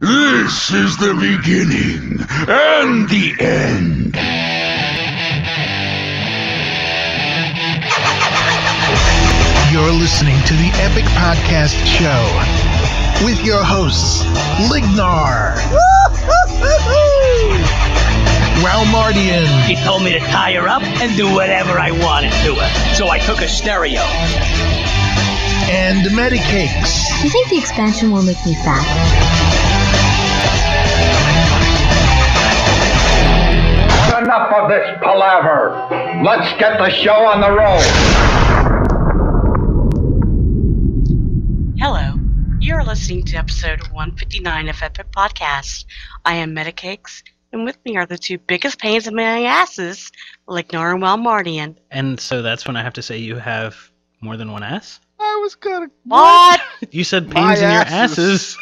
This is the beginning and the end. You're listening to the Epic Podcast Show with your hosts, Lignar, Walmardian, She told me to tie her up and do whatever I wanted to her. So I took a stereo. and Medi Cakes. Do you think the expansion will make me fat? Enough of this palaver. Let's get the show on the road. Hello, you're listening to episode 159 of Epic Podcast. I am Medicakes, and with me are the two biggest pains in my asses, Lignar and Walmardian. And so that's when I have to say you have more than one ass? I was gonna. What? You said My pains in your asses. asses.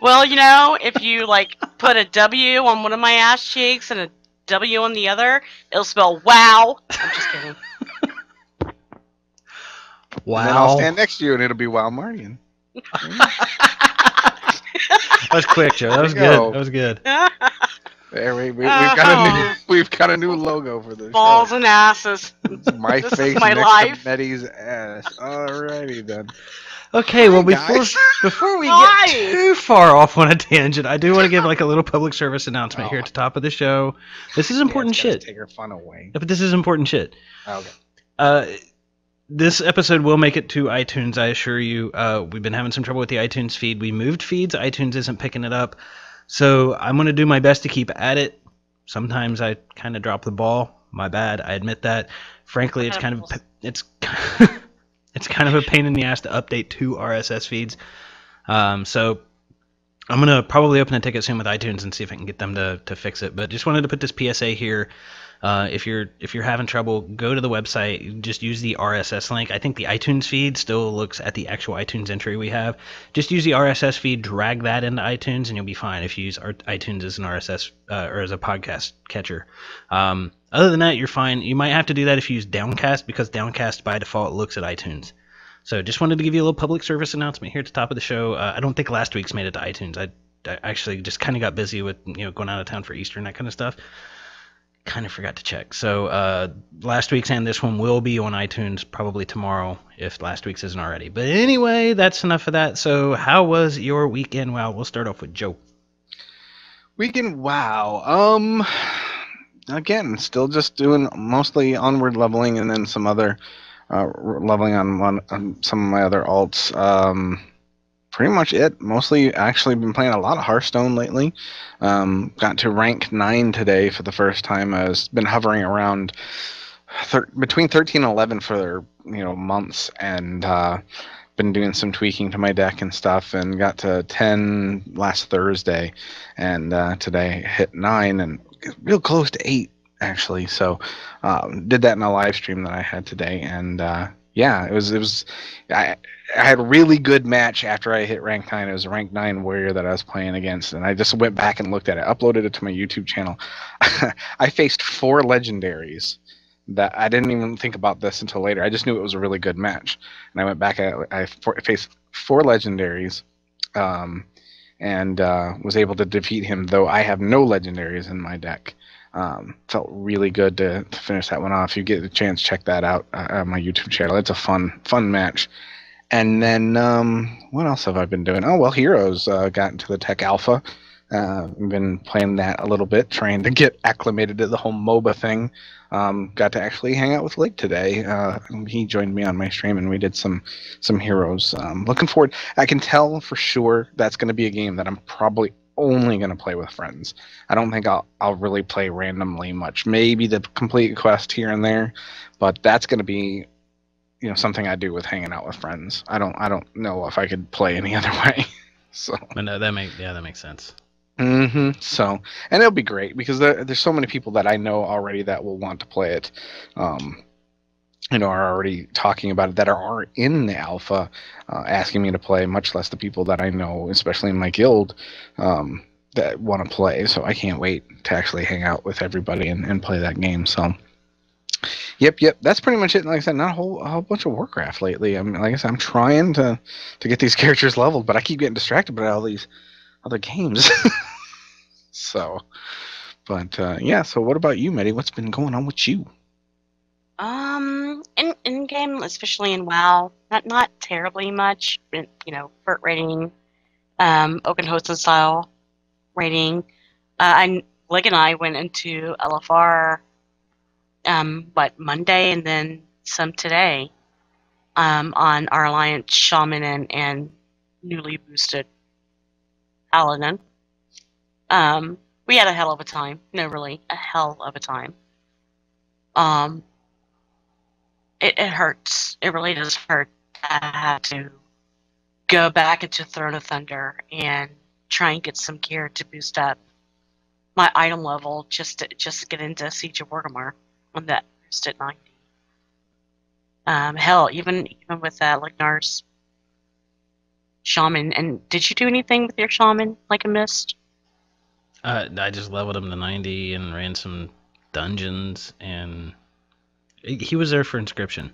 Well, you know, if you, put a W on one of my ass cheeks and a W on the other, it'll spell wow. I'm just kidding. And then I'll Wow. stand next to you and it'll be Walmardian. That was quick, Joe. That was There you go. good. That was good. There we've got a new logo for this. Balls and asses. It's my This is face my next life. to Medi's ass. Alrighty then. Okay, well, guys. before we Hi. get too far off on a tangent, I do want to give a little public service announcement here at the top of the show. This is important Yeah, it's gotta shit. Take her fun away. But this is important shit. Okay. This episode will make it to iTunes, I assure you. We've been having some trouble with the iTunes feed. We moved feeds. iTunes isn't picking it up. So I'm going to do my best to keep at it. Sometimes I kind of drop the ball. My bad. I admit that. Frankly, it's kind of it's kind of a pain in the ass to update two RSS feeds. So I'm going to probably open a ticket soon with iTunes and see if I can get them to fix it. But just wanted to put this PSA here. If you're having trouble, go to the website. Just use the RSS link. I think the iTunes feed still looks at the actual iTunes entry we have. Just use the RSS feed, drag that into iTunes, and you'll be fine if you use iTunes as an RSS or as a podcast catcher. Other than that, you're fine. You might have to do that if you use Downcast, because Downcast by default looks at iTunes. So just wanted to give you a little public service announcement here at the top of the show. I don't think last week's made it to iTunes. I actually just kind of got busy with going out of town for Easter and that kind of stuff. Kind of forgot to check. So last week's and this one will be on iTunes probably tomorrow if last week's isn't already. But anyway, that's enough of that. So how was your weekend? Well, we'll start off with Joe. Weekend wow. Again, still just doing mostly onward leveling and then some other leveling on some of my other alts. Pretty much it. Mostly actually been playing a lot of Hearthstone lately. Got to rank 9 today for the first time. I've been hovering around between 13 and 11 for months, and been doing some tweaking to my deck and stuff, and got to 10 last Thursday, and today hit 9 and real close to 8 actually. So did that in a live stream that I had today, and yeah, it was. I had a really good match after I hit rank 9. It was a rank 9 warrior that I was playing against, and I just went back and looked at it, uploaded it to my YouTube channel. I faced 4 legendaries that I didn't even think about this until later. I just knew it was a really good match, and I went back. I faced 4 legendaries, and was able to defeat him, though I have no legendaries in my deck. Felt really good to finish that one off. If you get a chance, check that out on my YouTube channel. It's a fun match. And then what else have I been doing? Oh, well, Heroes got into the tech alpha. I've been playing that a little bit, trying to get acclimated to the whole MOBA thing. Got to actually hang out with Lig today. He joined me on my stream, and we did some Heroes. Looking forward. I can tell for sure that's going to be a game that I'm probably only going to play with friends. I don't think I'll really play randomly much. Maybe the complete quest here and there, but that's going to be something I do with hanging out with friends. I don't know if I could play any other way. So. But no, that makes sense. So, and it'll be great because there's so many people that I know already that will want to play it. Are already talking about it that are in the alpha, asking me to play. Much less the people that I know, especially in my guild, that want to play. So I can't wait to actually hang out with everybody and play that game. So. Yep. That's pretty much it. Like I said, not a whole bunch of Warcraft lately. I mean, like I said, I'm trying to get these characters leveled, but I keep getting distracted by all these other games. So, but yeah. So what about you, Medi? What's been going on with you? In game, especially in WoW, not terribly much. Vert rating, open host and style rating. Lig and I went into LFR, Monday and then some today, on our Alliance Shaman and newly boosted Paladin. We had a hell of a time. No, really, a hell of a time. It hurts. It really does hurt to have to go back into Throne of Thunder and try and get some gear to boost up my item level just to get into Siege of Orgrimmar on that boost at 90. Hell, even with Lignar's Shaman. And did you do anything with your Shaman like a Mist? I just leveled him to 90 and ran some dungeons, and he was there for inscription.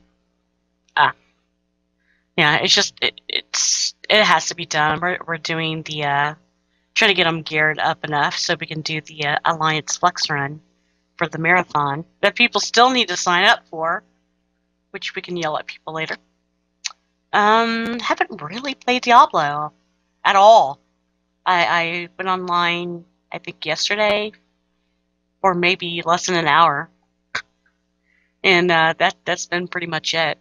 Yeah, it's just it has to be done. We're doing the trying to get them geared up enough so we can do the Alliance Flex run for the marathon that people still need to sign up for, which we can yell at people later. Haven't really played Diablo at all. I went online, I think yesterday, or maybe less than an hour, and that's been pretty much it.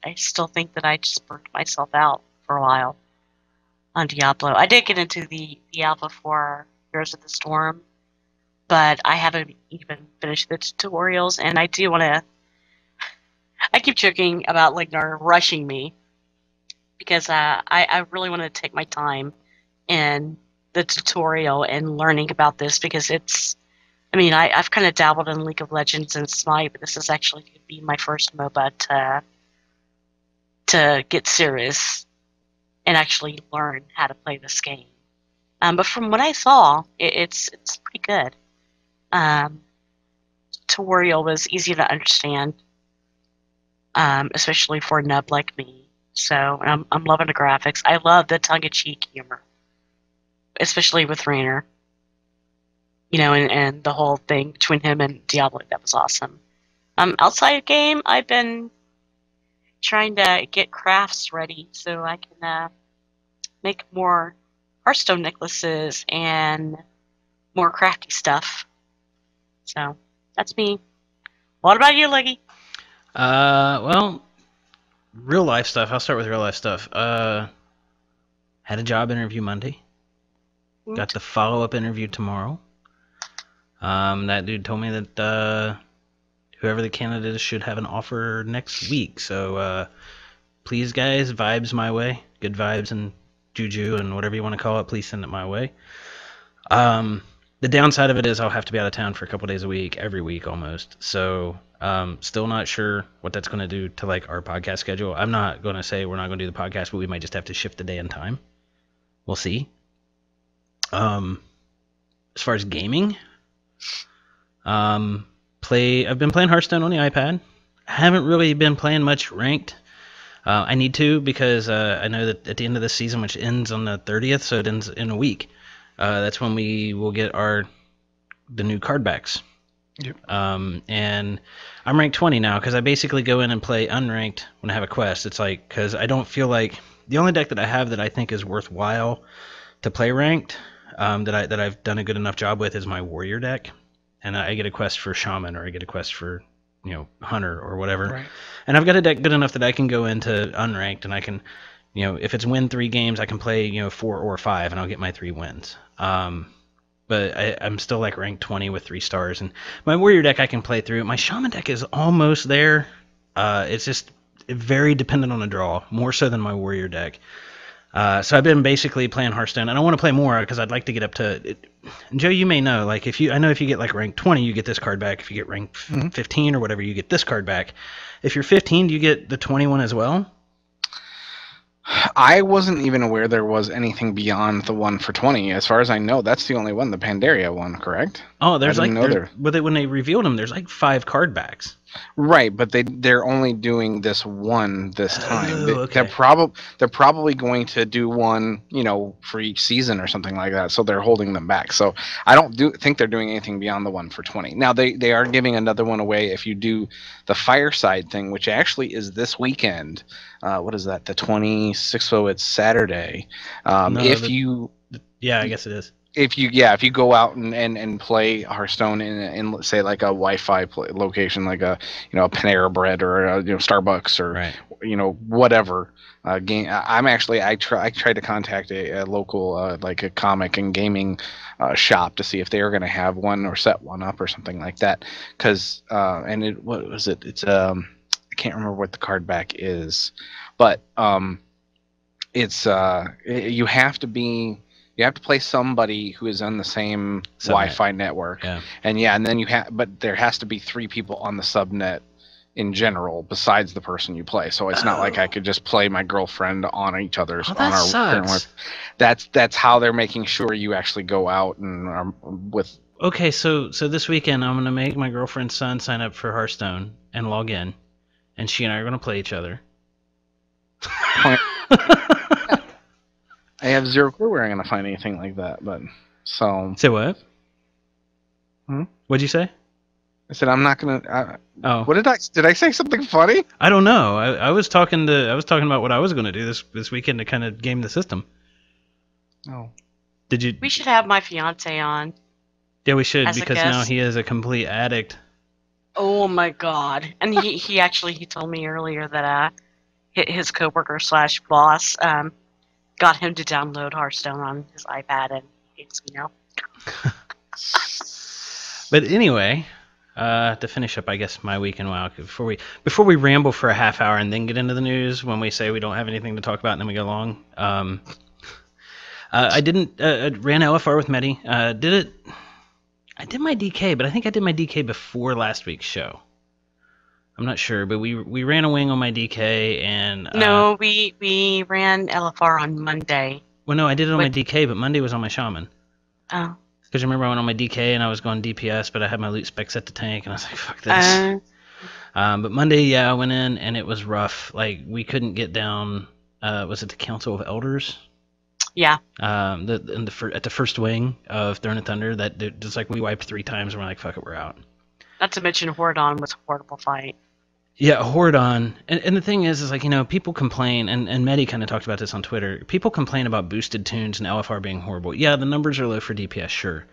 I still think that I just burnt myself out for a while on Diablo. I did get into the alpha for Heroes of the Storm, but I haven't even finished the tutorials, and I do want to. I keep joking about Lignar rushing me because I really want to take my time in the tutorial and learning about this because it's. I mean, I've kind of dabbled in League of Legends and Smite, but this is actually going to be my first MOBA to get serious and actually learn how to play this game. But from what I saw, it's pretty good. Tutorial was easy to understand, especially for a nub like me. So I'm loving the graphics. I love the tongue-in-cheek humor, especially with Raynor. And the whole thing between him and Diablo, that was awesome. Outside of game, I've been trying to get crafts ready so I can make more Hearthstone necklaces and more crafty stuff. So that's me. What about you, Leggy? Well, real life stuff. I'll start with real life stuff. Had a job interview Monday. Got the follow-up interview tomorrow. That dude told me that whoever the candidate is should have an offer next week. So please, guys, vibes my way. Good vibes and juju and whatever you want to call it. Please send it my way. The downside of it is I'll have to be out of town for a couple days a week, every week almost. So still not sure what that's going to do to like our podcast schedule. I'm not going to say we're not going to do the podcast, but we might just have to shift the day and time. We'll see. As far as gaming, I've been playing Hearthstone on the iPad. I haven't really been playing much ranked. I need to because I know that at the end of this season, which ends on the 30th, so it ends in a week, that's when we will get the new card backs. Yep. And I'm ranked 20 now because I basically go in and play unranked when I have a quest. It's like because I don't feel like the only deck that I have that I think is worthwhile to play ranked that I've done a good enough job with is my warrior deck, and I get a quest for shaman or I get a quest for hunter or whatever. Right. And I've got a deck good enough that I can go into unranked and I can, if it's win 3 games, I can play 4 or 5 and I'll get my 3 wins. But I'm still like ranked 20 with 3 stars, and my warrior deck I can play through. My shaman deck is almost there. It's just very dependent on the draw, more so than my warrior deck. So I've been basically playing Hearthstone, and I want to play more because I'd like to get up to it. Joe, you may know, like if you get like rank 20, you get this card back. If you get rank 15 or whatever, you get this card back. If you're 15, do you get the 21 as well? I wasn't even aware there was anything beyond the one for 20. As far as I know, that's the only one, the Pandaria one, correct? Oh, there's when they revealed them, there's like 5 card backs. Right, but they're only doing this one this time. Oh, okay. They're probably going to do one, for each season or something like that. So they're holding them back. So I don't think they're doing anything beyond the one for 20. Now they are giving another one away if you do the Fireside thing, which actually is this weekend. What is that? The 26th. So it's Saturday. Yeah, I guess it is. If you go out and play Hearthstone in say like a Wi-Fi location, like a Panera Bread or a, Starbucks or whatever game. I tried to contact a local like a comic and gaming shop to see if they were going to have one or set one up or something like that. Because what was it? It's I can't remember what the card back is, but it's you have to play somebody who is on the same Subnet. Wi-Fi network. Yeah. And then but there has to be 3 people on the subnet in general besides the person you play. So it's not like I could just play my girlfriend on each other's on our current work. That's how they're making sure you actually go out and with. Okay, so this weekend I'm gonna make my girlfriend's son sign up for Hearthstone and log in, and she and I are gonna play each other. I have zero clue where I'm going to find anything like that, but so. Say what? What'd you say? I said I'm not going to. Oh. What did I say something funny? I don't know. I was talking about what I was going to do this weekend to kind of game the system. Oh. Did you? We should have my fiance on. Yeah, we should, because now he is a complete addict. Oh my god! And he told me earlier that his coworker / boss got him to download Hearthstone on his iPad, and he hates me now. But anyway, to finish up, I guess, my weekend WoW, before we ramble for a half hour and then get into the news when we say we don't have anything to talk about and then we go long. I ran LFR with Medi. I did my DK, but I think I did my DK before last week's show. I'm not sure, but we ran a wing on my DK and... No, we ran LFR on Monday. Well, no, I did it on my DK, but Monday was on my Shaman. Oh. Because remember I went on my DK and I was going DPS, but I had my loot spec set to tank, and I was like, fuck this. But Monday, I went in, and it was rough. Like, we couldn't get down... was it the Council of Elders? Yeah. At the first wing of Throne of Thunder, just like we wiped 3 times, and we're like, fuck it, we're out. Not to mention Hordon was a horrible fight. Yeah, Hordon. And the thing is like, people complain, and Medi kind of talked about this on Twitter. People complain about boosted tunes and LFR being horrible. Yeah, the numbers are low for DPS, sure.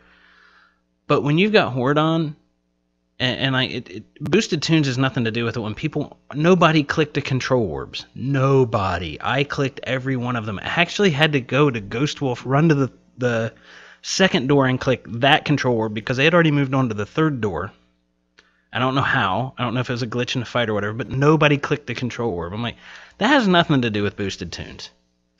But when you've got Hordon, boosted tunes has nothing to do with it. When nobody clicked the control orbs. Nobody. I clicked every one of them. I actually had to go to Ghost Wolf, run to the second door and click that control orb because they had already moved on to the third door. I don't know how. I don't know if it was a glitch in the fight or whatever, but nobody clicked the control orb. I'm like, that has nothing to do with boosted tunes.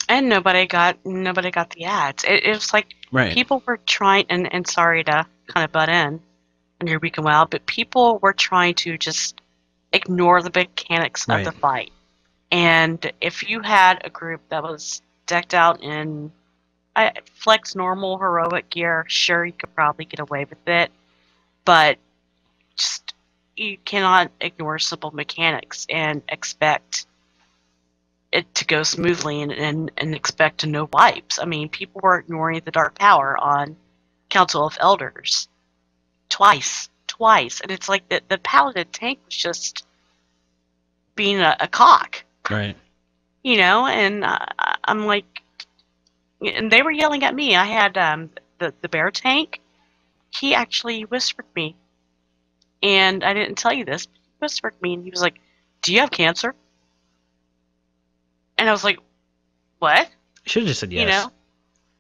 And nobody got the ads. It was like people were trying, and sorry to kind of butt in on your weekend WoW, but people were trying to just ignore the mechanics of the fight. And if you had a group that was decked out in flex normal heroic gear, sure, you could probably get away with it, but just you cannot ignore simple mechanics and expect it to go smoothly and expect no wipes. I mean, people were ignoring the Dark Power on Council of Elders twice, and it's like the Paladin tank was just being a cock. Right. And I'm like, and they were yelling at me. I had the bear tank. He actually whispered me. And I didn't tell you this, but he whispered me, and he was like, "Do you have cancer?" And I was like, "What?" Should have just said yes.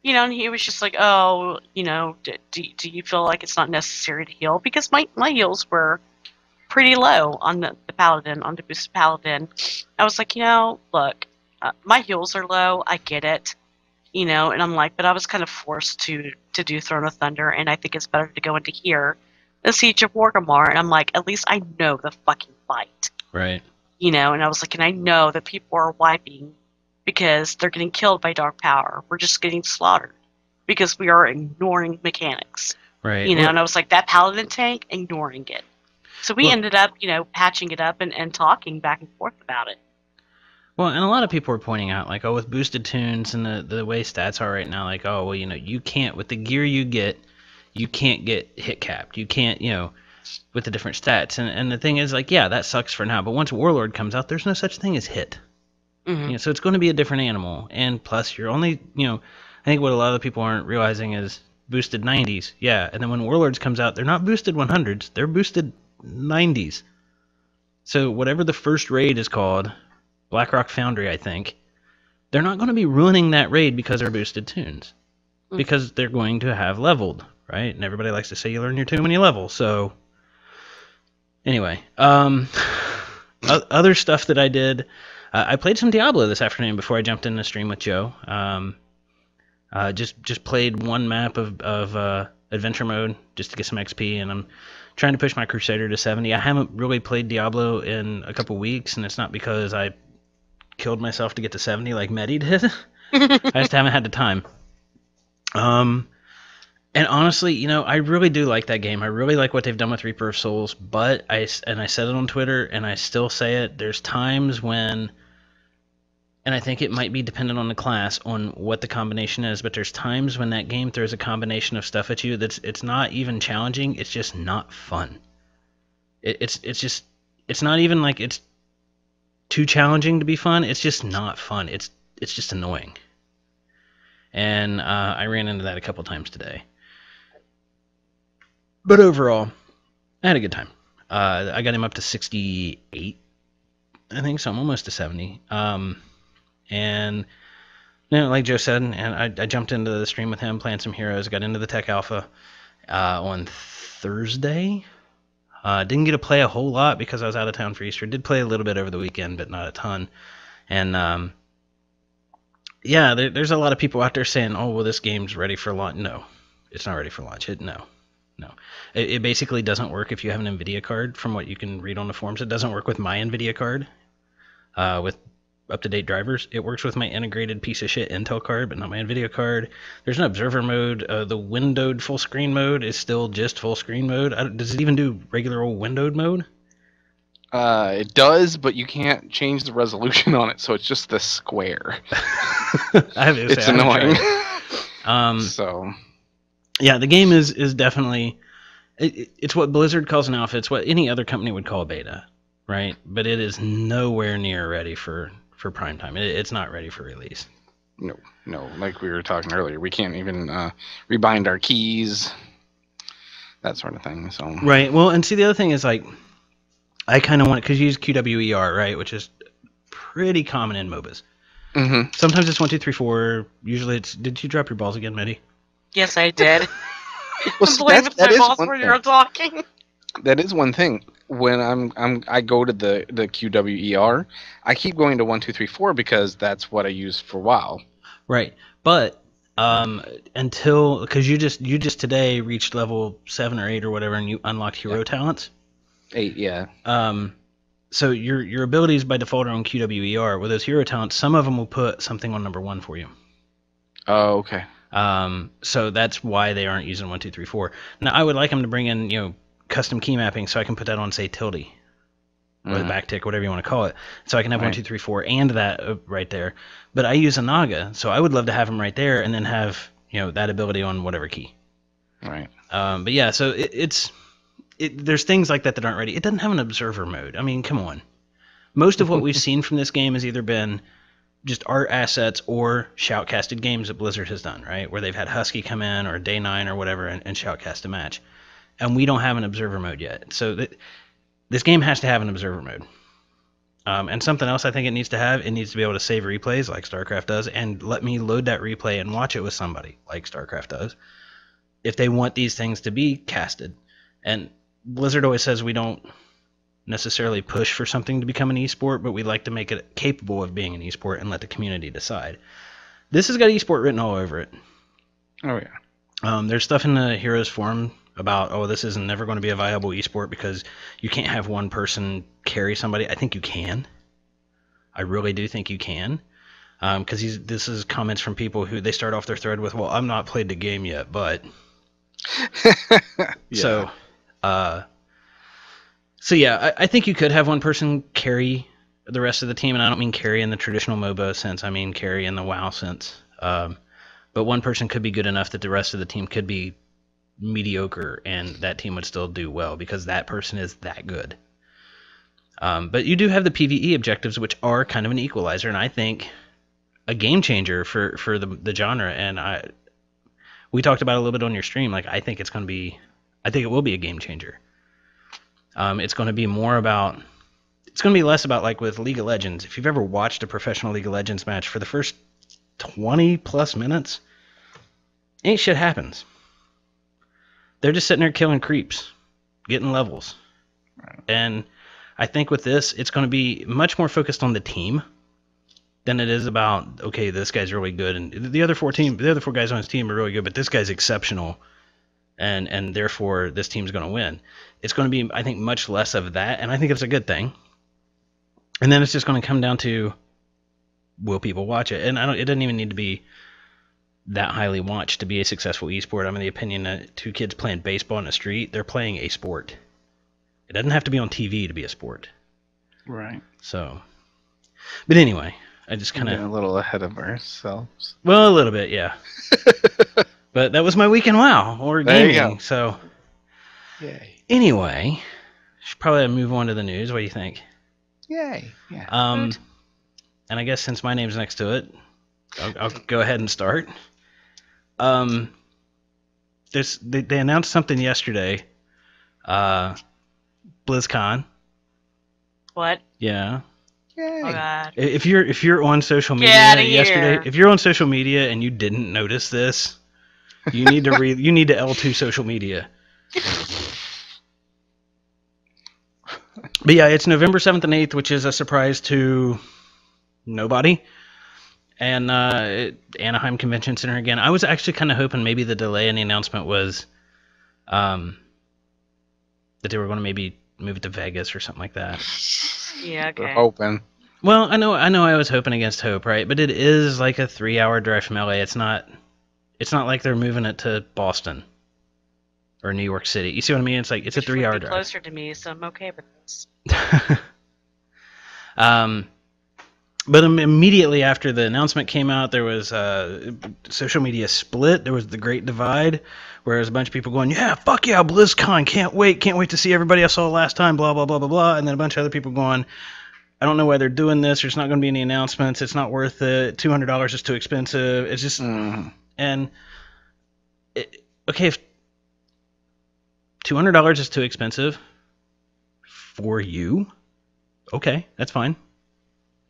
And he was just like, "Oh, do you feel like it's not necessary to heal?" Because my heals were pretty low on the Paladin, on the boosted Paladin. I was like, look, my heals are low. I get it, and I'm like, but I was kind of forced to do Throne of Thunder, and I think it's better to go into here. The Siege of Wargamar, and I'm like, at least I know the fucking fight. Right. And I was like, and I know that people are wiping because they're getting killed by Dark Power. We're just getting slaughtered because we are ignoring mechanics. Right. And I was like, that Paladin tank, ignoring it. So we ended up, patching it up and talking back and forth about it. Well, and a lot of people were pointing out, like, with boosted tunes and the way stats are right now, like, you can't, with the gear you get hit capped. You can't, with the different stats. And the thing is, like, yeah, that sucks for now. But once Warlord comes out, there's no such thing as hit. Mm-hmm. So it's going to be a different animal. And plus, you're only, I think what a lot of people aren't realizing is boosted 90s. Yeah, and then when Warlords comes out, they're not boosted 100s. They're boosted 90s. So whatever the first raid is called, Blackrock Foundry, I think, they're not going to be ruining that raid because they're boosted tunes. Because they're going to have leveled, right? And everybody likes to say you learn your tune when you level. So anyway, other stuff that I did, I played some Diablo this afternoon before I jumped in the stream with Joe. Just played one map of adventure mode just to get some XP, and I'm trying to push my Crusader to 70. I haven't really played Diablo in a couple weeks, and it's not because I killed myself to get to 70 like Medi did. I just haven't had the time. And honestly, I really do like that game. I really like what they've done with Reaper of Souls, but I said it on Twitter, and I still say it, there's times when, and I think it might be dependent on the class, on what the combination is, but there's times when that game throws a combination of stuff at you it's not even challenging, it's just not fun. It's not even like it's too challenging to be fun, it's just not fun. It's just annoying. And I ran into that a couple times today. But overall, I had a good time. I got him up to 68, I think, so I'm almost to 70. And like Joe said, and I jumped into the stream with him, playing some heroes, got into the Tech Alpha on Thursday. Didn't get to play a whole lot because I was out of town for Easter. Did play a little bit over the weekend, but not a ton. And yeah, there's a lot of people out there saying, oh, well, this game's ready for launch. No, it's not ready for launch. No. It basically doesn't work if you have an NVIDIA card, from what you can read on the forums. It doesn't work with my NVIDIA card with up-to-date drivers. It works with my integrated piece of shit Intel card, but not my NVIDIA card. There's an observer mode. The windowed full screen mode is still just full screen mode. Does it even do regular old windowed mode? It does, but you can't change the resolution on it, so it's just the square. It's annoying. So, yeah, the game is definitely it's what Blizzard calls an alpha. It's what any other company would call a beta, right? But it is nowhere near ready for prime time. It's not ready for release. No. Like we were talking earlier, we can't even rebind our keys, that sort of thing. So right. Well, and see, the other thing is, like, I kind of want it because you use QWER, right, which is pretty common in MOBAs. Mm-hmm. Sometimes it's 1, 2, 3, 4. Usually it's. Did you drop your balls again, Medi? Yes, I did. Well, I'm blaming my balls when you're talking. That is one thing. When I go to the QWER, I keep going to 1, 2, 3, 4 because that's what I used for WoW. Right, but because you just today reached level 7 or 8 or whatever, and you unlocked hero talents. 8, yeah. So your abilities by default are on QWER. With those hero talents, some of them will put something on number 1 for you. Oh, okay. So that's why they aren't using 1, 2, 3, 4. Now I would like them to bring in custom key mapping, so I can put that on, say, tilde or the backtick, whatever you want to call it. So I can have 1, 2, 3, 4 and that right there. But I use a Naga, so I would love to have them right there and then have that ability on whatever key. Right. But yeah, so there's things like that aren't ready. It doesn't have an observer mode. I mean, come on. Most of what we've seen from this game has either been just art assets or shoutcasted games that Blizzard has done, right? Where they've had Husky come in or Day 9 or whatever and shoutcast a match. And we don't have an observer mode yet. So this game has to have an observer mode. And something else I think it needs to have, it needs to be able to save replays like StarCraft does and let me load that replay and watch it with somebody like StarCraft does if they want these things to be casted. And Blizzard always says we don't necessarily push for something to become an esport, but we like to make it capable of being an esport and let the community decide. This has got esport written all over it. Oh, yeah. There's stuff in the Heroes forum about, this is never going to be a viable esport because you can't have one person carry somebody. I think you can. I really do think you can. Because this is comments from people who they start off their thread with, well, I'm not played the game yet, but... Yeah. So So yeah, I think you could have one person carry the rest of the team, and I don't mean carry in the traditional MOBA sense. I mean carry in the WoW sense. But one person could be good enough that the rest of the team could be mediocre, and that team would still do well because that person is that good. But you do have the PvE objectives, which are kind of an equalizer, and I think a game changer for the genre. And we talked about it a little bit on your stream. Like I think it will be a game changer. It's going to be less about like with League of Legends. If you've ever watched a professional League of Legends match, for the first 20 plus minutes, ain't shit happens. They're just sitting there killing creeps, getting levels. Right. And I think with this, it's going to be much more focused on the team than it is about, okay, this guy's really good, and the other four guys on his team are really good, but this guy's exceptional, and therefore this team's going to win. It's going to be, I think, much less of that, and I think it's a good thing. And then it's just going to come down to, will people watch it? And it doesn't even need to be that highly watched to be a successful esport. I'm in the opinion that two kids playing baseball in the street, they're playing a sport. It doesn't have to be on TV to be a sport. Right. So, but anyway, I just kind of a little ahead of ourselves. Well, a little bit, yeah. But that was my weekend WoW or gaming. So, yay. Anyway, should probably move on to the news. What do you think? Yay. Yeah. And I guess since my name's next to it, I'll go ahead and start. They announced something yesterday. BlizzCon. What? Yeah. Yay. Oh God. If you're on social media yesterday, if you're on social media and you didn't notice this, you need to you need to L2 social media. But yeah, it's November 7th and 8th, which is a surprise to nobody. And Anaheim Convention Center again. I was actually kind of hoping maybe the delay in the announcement was that they were going to maybe move it to Vegas or something like that. Yeah, okay. We're hoping. Well, I know I was hoping against hope, right? But it is like a 3-hour drive from LA. It's not like they're moving it to Boston or New York City. You see what I mean? It's like it's a 3-hour drive. Closer to me, so I'm okay with this. But immediately after the announcement came out, there was social media split. There was the Great Divide, where there was a bunch of people going, "Yeah, fuck yeah, BlizzCon, can't wait to see everybody I saw last time, blah blah blah blah blah," and then a bunch of other people going, "I don't know why they're doing this. There's not going to be any announcements. It's not worth it. $200 is too expensive. It's just okay if $200 is too expensive for you, okay, that's fine."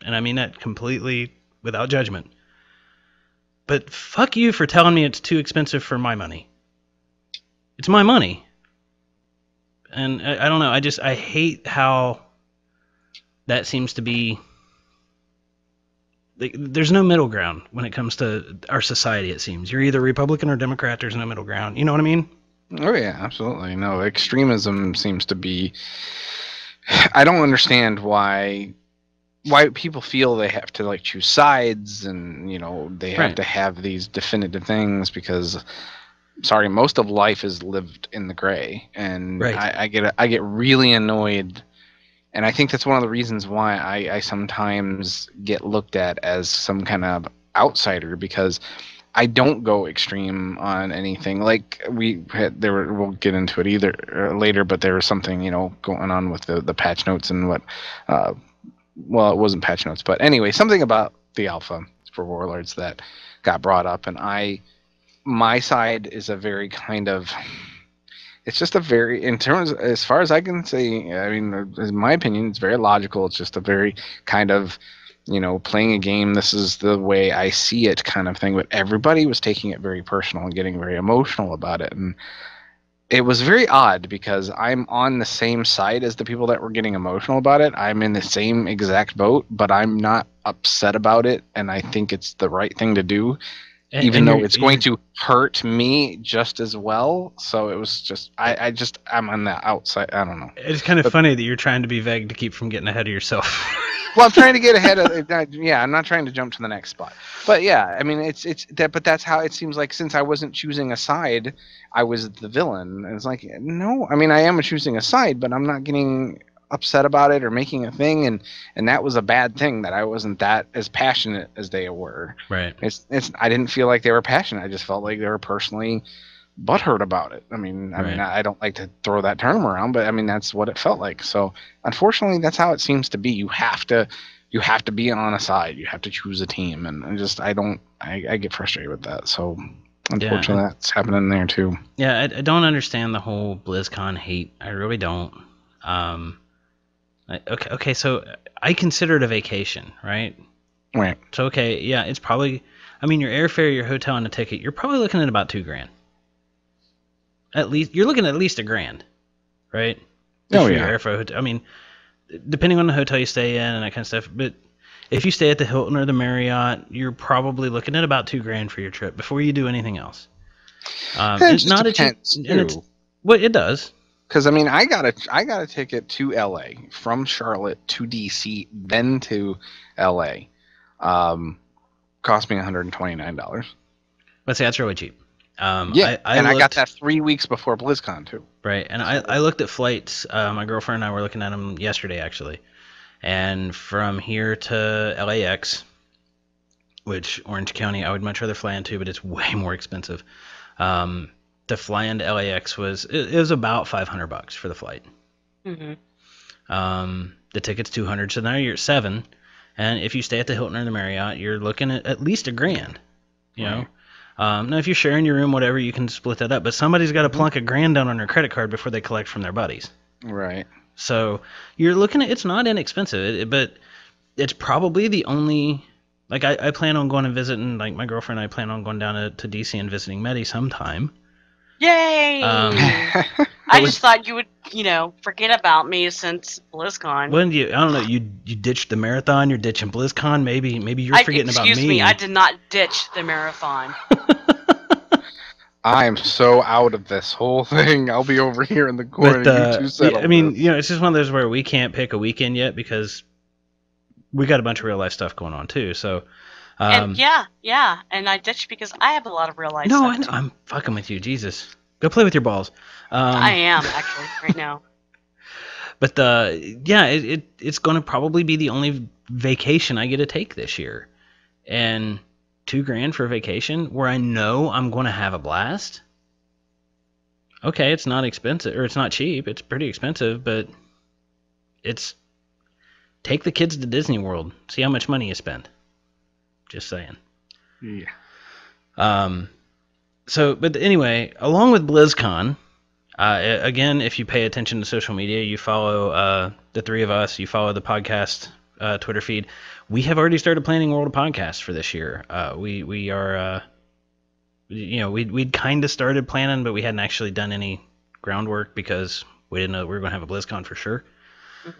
And I mean that completely without judgment. But fuck you for telling me it's too expensive for my money. It's my money. And I don't know. I hate how that seems to be. There's no middle ground when it comes to our society, it seems. You're either Republican or Democrat. There's no middle ground. You know what I mean? Oh, yeah, absolutely. No, extremism seems to be. I don't understand why people feel they have to like choose sides and they have to have these definitive things because most of life is lived in the gray, and I get really annoyed, and I think that's one of the reasons why I sometimes get looked at as some kind of outsider, because I don't go extreme on anything. Like we'll get into it later, but there was something going on with the patch notes and what well, it wasn't patch notes, but anyway, something about the alpha for Warlords that got brought up, and my side is a very kind of, it's just a very, as far as I can say, I mean, in my opinion, it's very logical. It's just a very kind of, playing a game, this is the way I see it kind of thing, but everybody was taking it very personal and getting very emotional about it, and it was very odd because I'm on the same side as the people that were getting emotional about it. I'm in the same exact boat, but I'm not upset about it, and I think it's the right thing to do, even though it's going to hurt me just as well. So it was just, I'm on the outside. I don't know. It's kind of funny that you're trying to be vague to keep from getting ahead of yourself. Well, I'm trying to get ahead of it. Yeah, I'm not trying to jump to the next spot. But yeah, I mean, it's that. But that's how it seems like. Since I wasn't choosing a side, I was the villain. And it's like, no, I mean, I am choosing a side, but I'm not getting upset about it or making a thing. And that was a bad thing, that I wasn't that as passionate as they were. Right. It's. I didn't feel like they were passionate. I just felt like they were personally butthurt about it. I mean, I don't like to throw that term around, but I mean, that's what it felt like. So unfortunately, that's how it seems to be. You have to be on a side. You have to choose a team. And I get frustrated with that. So unfortunately, that's happening there too. Yeah. I don't understand the whole BlizzCon hate. I really don't. Okay. So I consider it a vacation, right? Right. So, okay. Yeah. It's probably, I mean, your airfare, your hotel, and a ticket, you're probably looking at about $2,000. At least you're looking at least $1,000, right? Oh, for yeah. Your airfare, hotel. I mean, depending on the hotel you stay in and that kind of stuff. But if you stay at the Hilton or the Marriott, you're probably looking at about $2,000 for your trip before you do anything else. It's not a cheap. Well, it does. Because I mean, I got a ticket to LA from Charlotte to DC, then to LA. Cost me $129. Let's say that's really cheap. I got that 3 weeks before BlizzCon too. Right, and I looked at flights. My girlfriend and I were looking at them yesterday, actually. And from here to LAX, which Orange County, I would much rather fly into, but it's way more expensive. To fly into LAX was about $500 for the flight. Mm-hmm. The ticket's $200, so now you're at $700. And if you stay at the Hilton or the Marriott, you're looking at least $1,000. You know. Now, if you're sharing your room, whatever, you can split that up. But somebody's got to plunk $1,000 down on their credit card before they collect from their buddies. Right. So you're looking at, it's not inexpensive, but it's probably the only, like I plan on going and visiting, like my girlfriend and I plan on going down to DC and visiting Medi sometime. Yay! I just thought you would, forget about me since BlizzCon. When I don't know, you ditched the marathon, you're ditching BlizzCon, maybe you're forgetting about me. Excuse me, I did not ditch the marathon. I am so out of this whole thing. I'll be over here in the corner. But, you two settle I mean, this. it's just one of those where we can't pick a weekend yet because we got a bunch of real life stuff going on too. So, and and I ditched because I have a lot of real life stuff. No, I know. I'm fucking with you, Jesus. Go play with your balls. I am actually right now. But it's going to probably be the only vacation I get to take this year, and $2,000 for a vacation where I know I'm going to have a blast. Okay, it's not expensive, or it's not cheap. It's pretty expensive, but it's take the kids to Disney World. See how much money you spend. Just saying. Yeah. So, but anyway, along with BlizzCon, again, if you pay attention to social media, you follow the three of us, you follow the podcast Twitter feed. We have already started planning World of Podcasts for this year. We are, we'd kind of started planning, but we hadn't actually done any groundwork because we didn't know we were going to have a BlizzCon for sure.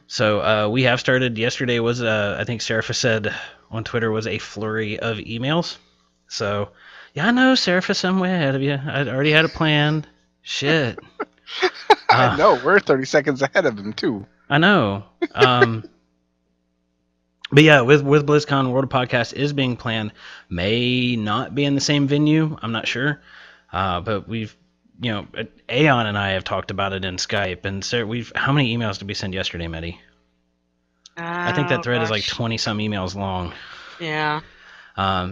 So we have started. Yesterday was, I think Serapha said on Twitter, was a flurry of emails. So, yeah, I know, Serapha, I'm way ahead of you. I already had it planned. Shit. I know, we're 30 seconds ahead of him, too. I know. But yeah, with BlizzCon, World of Podcast is being planned. May not be in the same venue. I'm not sure. But we've, Aeon and I have talked about it in Skype. And Sarah, how many emails did we send yesterday, Medi? I think that thread is like 20-some emails long. Yeah.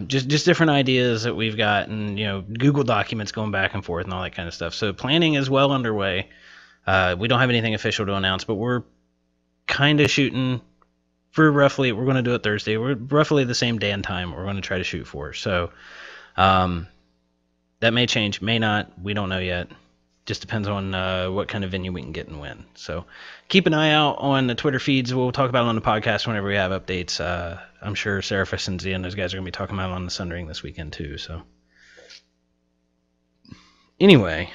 Just different ideas that we've got, and Google documents going back and forth and all that kind of stuff. So planning is well underway. We don't have anything official to announce, but we're kind of shooting for we're going to do it Thursday. We're roughly the same day and time we're going to try to shoot for. So that may change, may not. We don't know yet. Just depends on what kind of venue we can get and when. So keep an eye out on the Twitter feeds. We'll talk about it on the podcast whenever we have updates. I'm sure Seraph and Zia and those guys are going to be talking about it on the Sundering this weekend too. So anyway,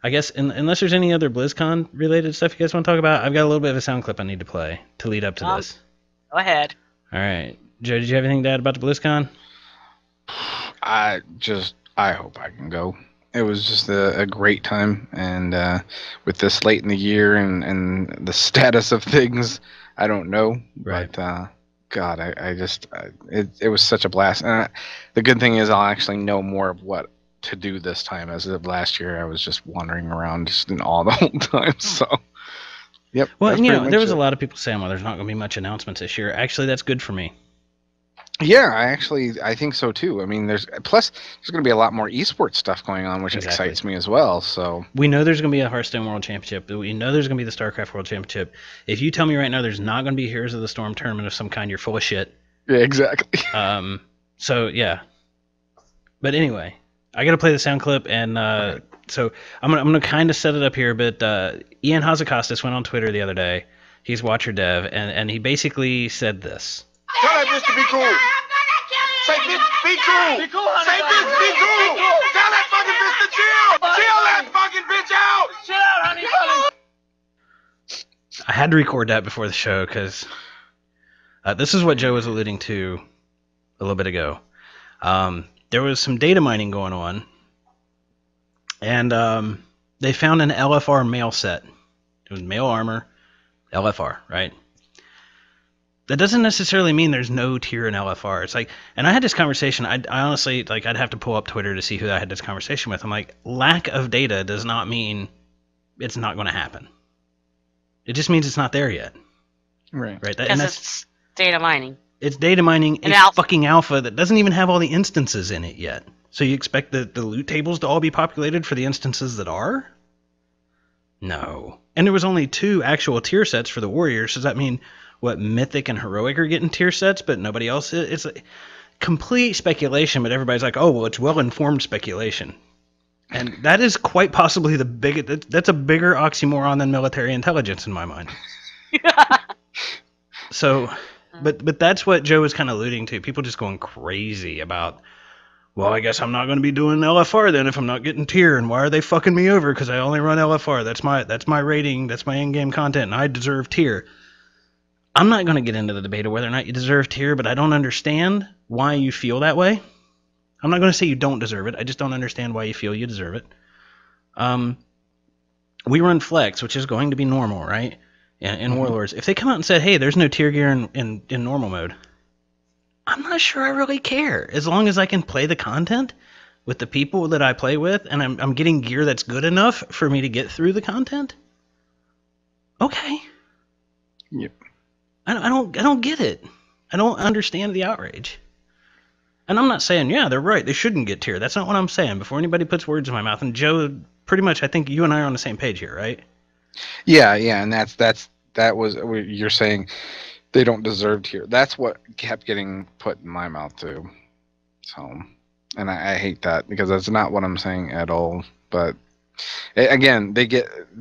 I guess unless there's any other BlizzCon related stuff you guys want to talk about, I've got a little bit of a sound clip I need to play to lead up to this. Go ahead. All right. Joe, did you have anything to add about the BlizzCon? I hope I can go. It was just a great time, and with this late in the year and the status of things, I don't know. Right. But God, it was such a blast. And the good thing is I'll actually know more of what to do this time. As of last year, I was just wandering around just in awe the whole time. So, yep. Well, that's pretty there much was it. a lot of people saying, well, there's not going to be much announcements this year. Actually, that's good for me. Yeah, I think so too. I mean, there's going to be a lot more esports stuff going on, which Exactly. excites me as well. So We know there's going to be a Hearthstone World Championship. We know there's going to be the StarCraft World Championship. If you tell me right now there's not going to be Heroes of the Storm tournament of some kind, you're full of shit. yeah, exactly. So yeah. But anyway, I got to play the sound clip, and so I'm gonna kind of set it up here. But Ian Hazakostas went on Twitter the other day. He's Watcher Dev, and he basically said this. Tell that bitch to be cool. Say, bitch, be cool. Be cool, honey. Say, bitch, be cool. Tell that fucking bitch to chill. Chill that fucking bitch out. Chill out, honey. I had to record that before the show because this is what Joe was alluding to a little bit ago. There was some data mining going on, and they found an LFR mail set. It was mail armor, LFR, right? That doesn't necessarily mean there's no tier in LFR. It's like, and I had this conversation. I honestly, like, I'd have to pull up Twitter to see who I had this conversation with. I'm like, lack of data does not mean it's not going to happen. It just means it's not there yet. Right. Right. Because it's data mining. It's data mining in fucking alpha that doesn't even have all the instances in it yet. So you expect the loot tables to all be populated for the instances that are? No. And there was only 2 actual tier sets for the warriors. Does that mean what mythic and heroic are getting tier sets, but nobody else is? It's like complete speculation, but everybody's like, oh, well, it's well-informed speculation. And that is quite possibly the biggest, that's a bigger oxymoron than military intelligence in my mind. So, but that's what Joe was kind of alluding to. People just going crazy about, well, I guess I'm not going to be doing LFR then if I'm not getting tier, and why are they fucking me over because I only run LFR? That's my rating, that's my in-game content, and I deserve tier. I'm not going to get into the debate of whether or not you deserve tier, but I don't understand why you feel that way. I'm not going to say you don't deserve it. I just don't understand why you feel you deserve it. We run Flex, which is going to be normal, right? In Warlords. If they come out and said, hey, there's no tier gear in normal mode, I'm not sure I really care. As long as I can play the content with the people that I play with, and I'm getting gear that's good enough for me to get through the content, okay. Yep. I don't get it. I don't understand the outrage. And I'm not saying, yeah, they're right, they shouldn't get tier. That's not what I'm saying. Before anybody puts words in my mouth, and Joe, pretty much, I think you and I are on the same page here, right? Yeah, and that was you're saying they don't deserve tier. That's what kept getting put in my mouth too. So, and I hate that because that's not what I'm saying at all. But again,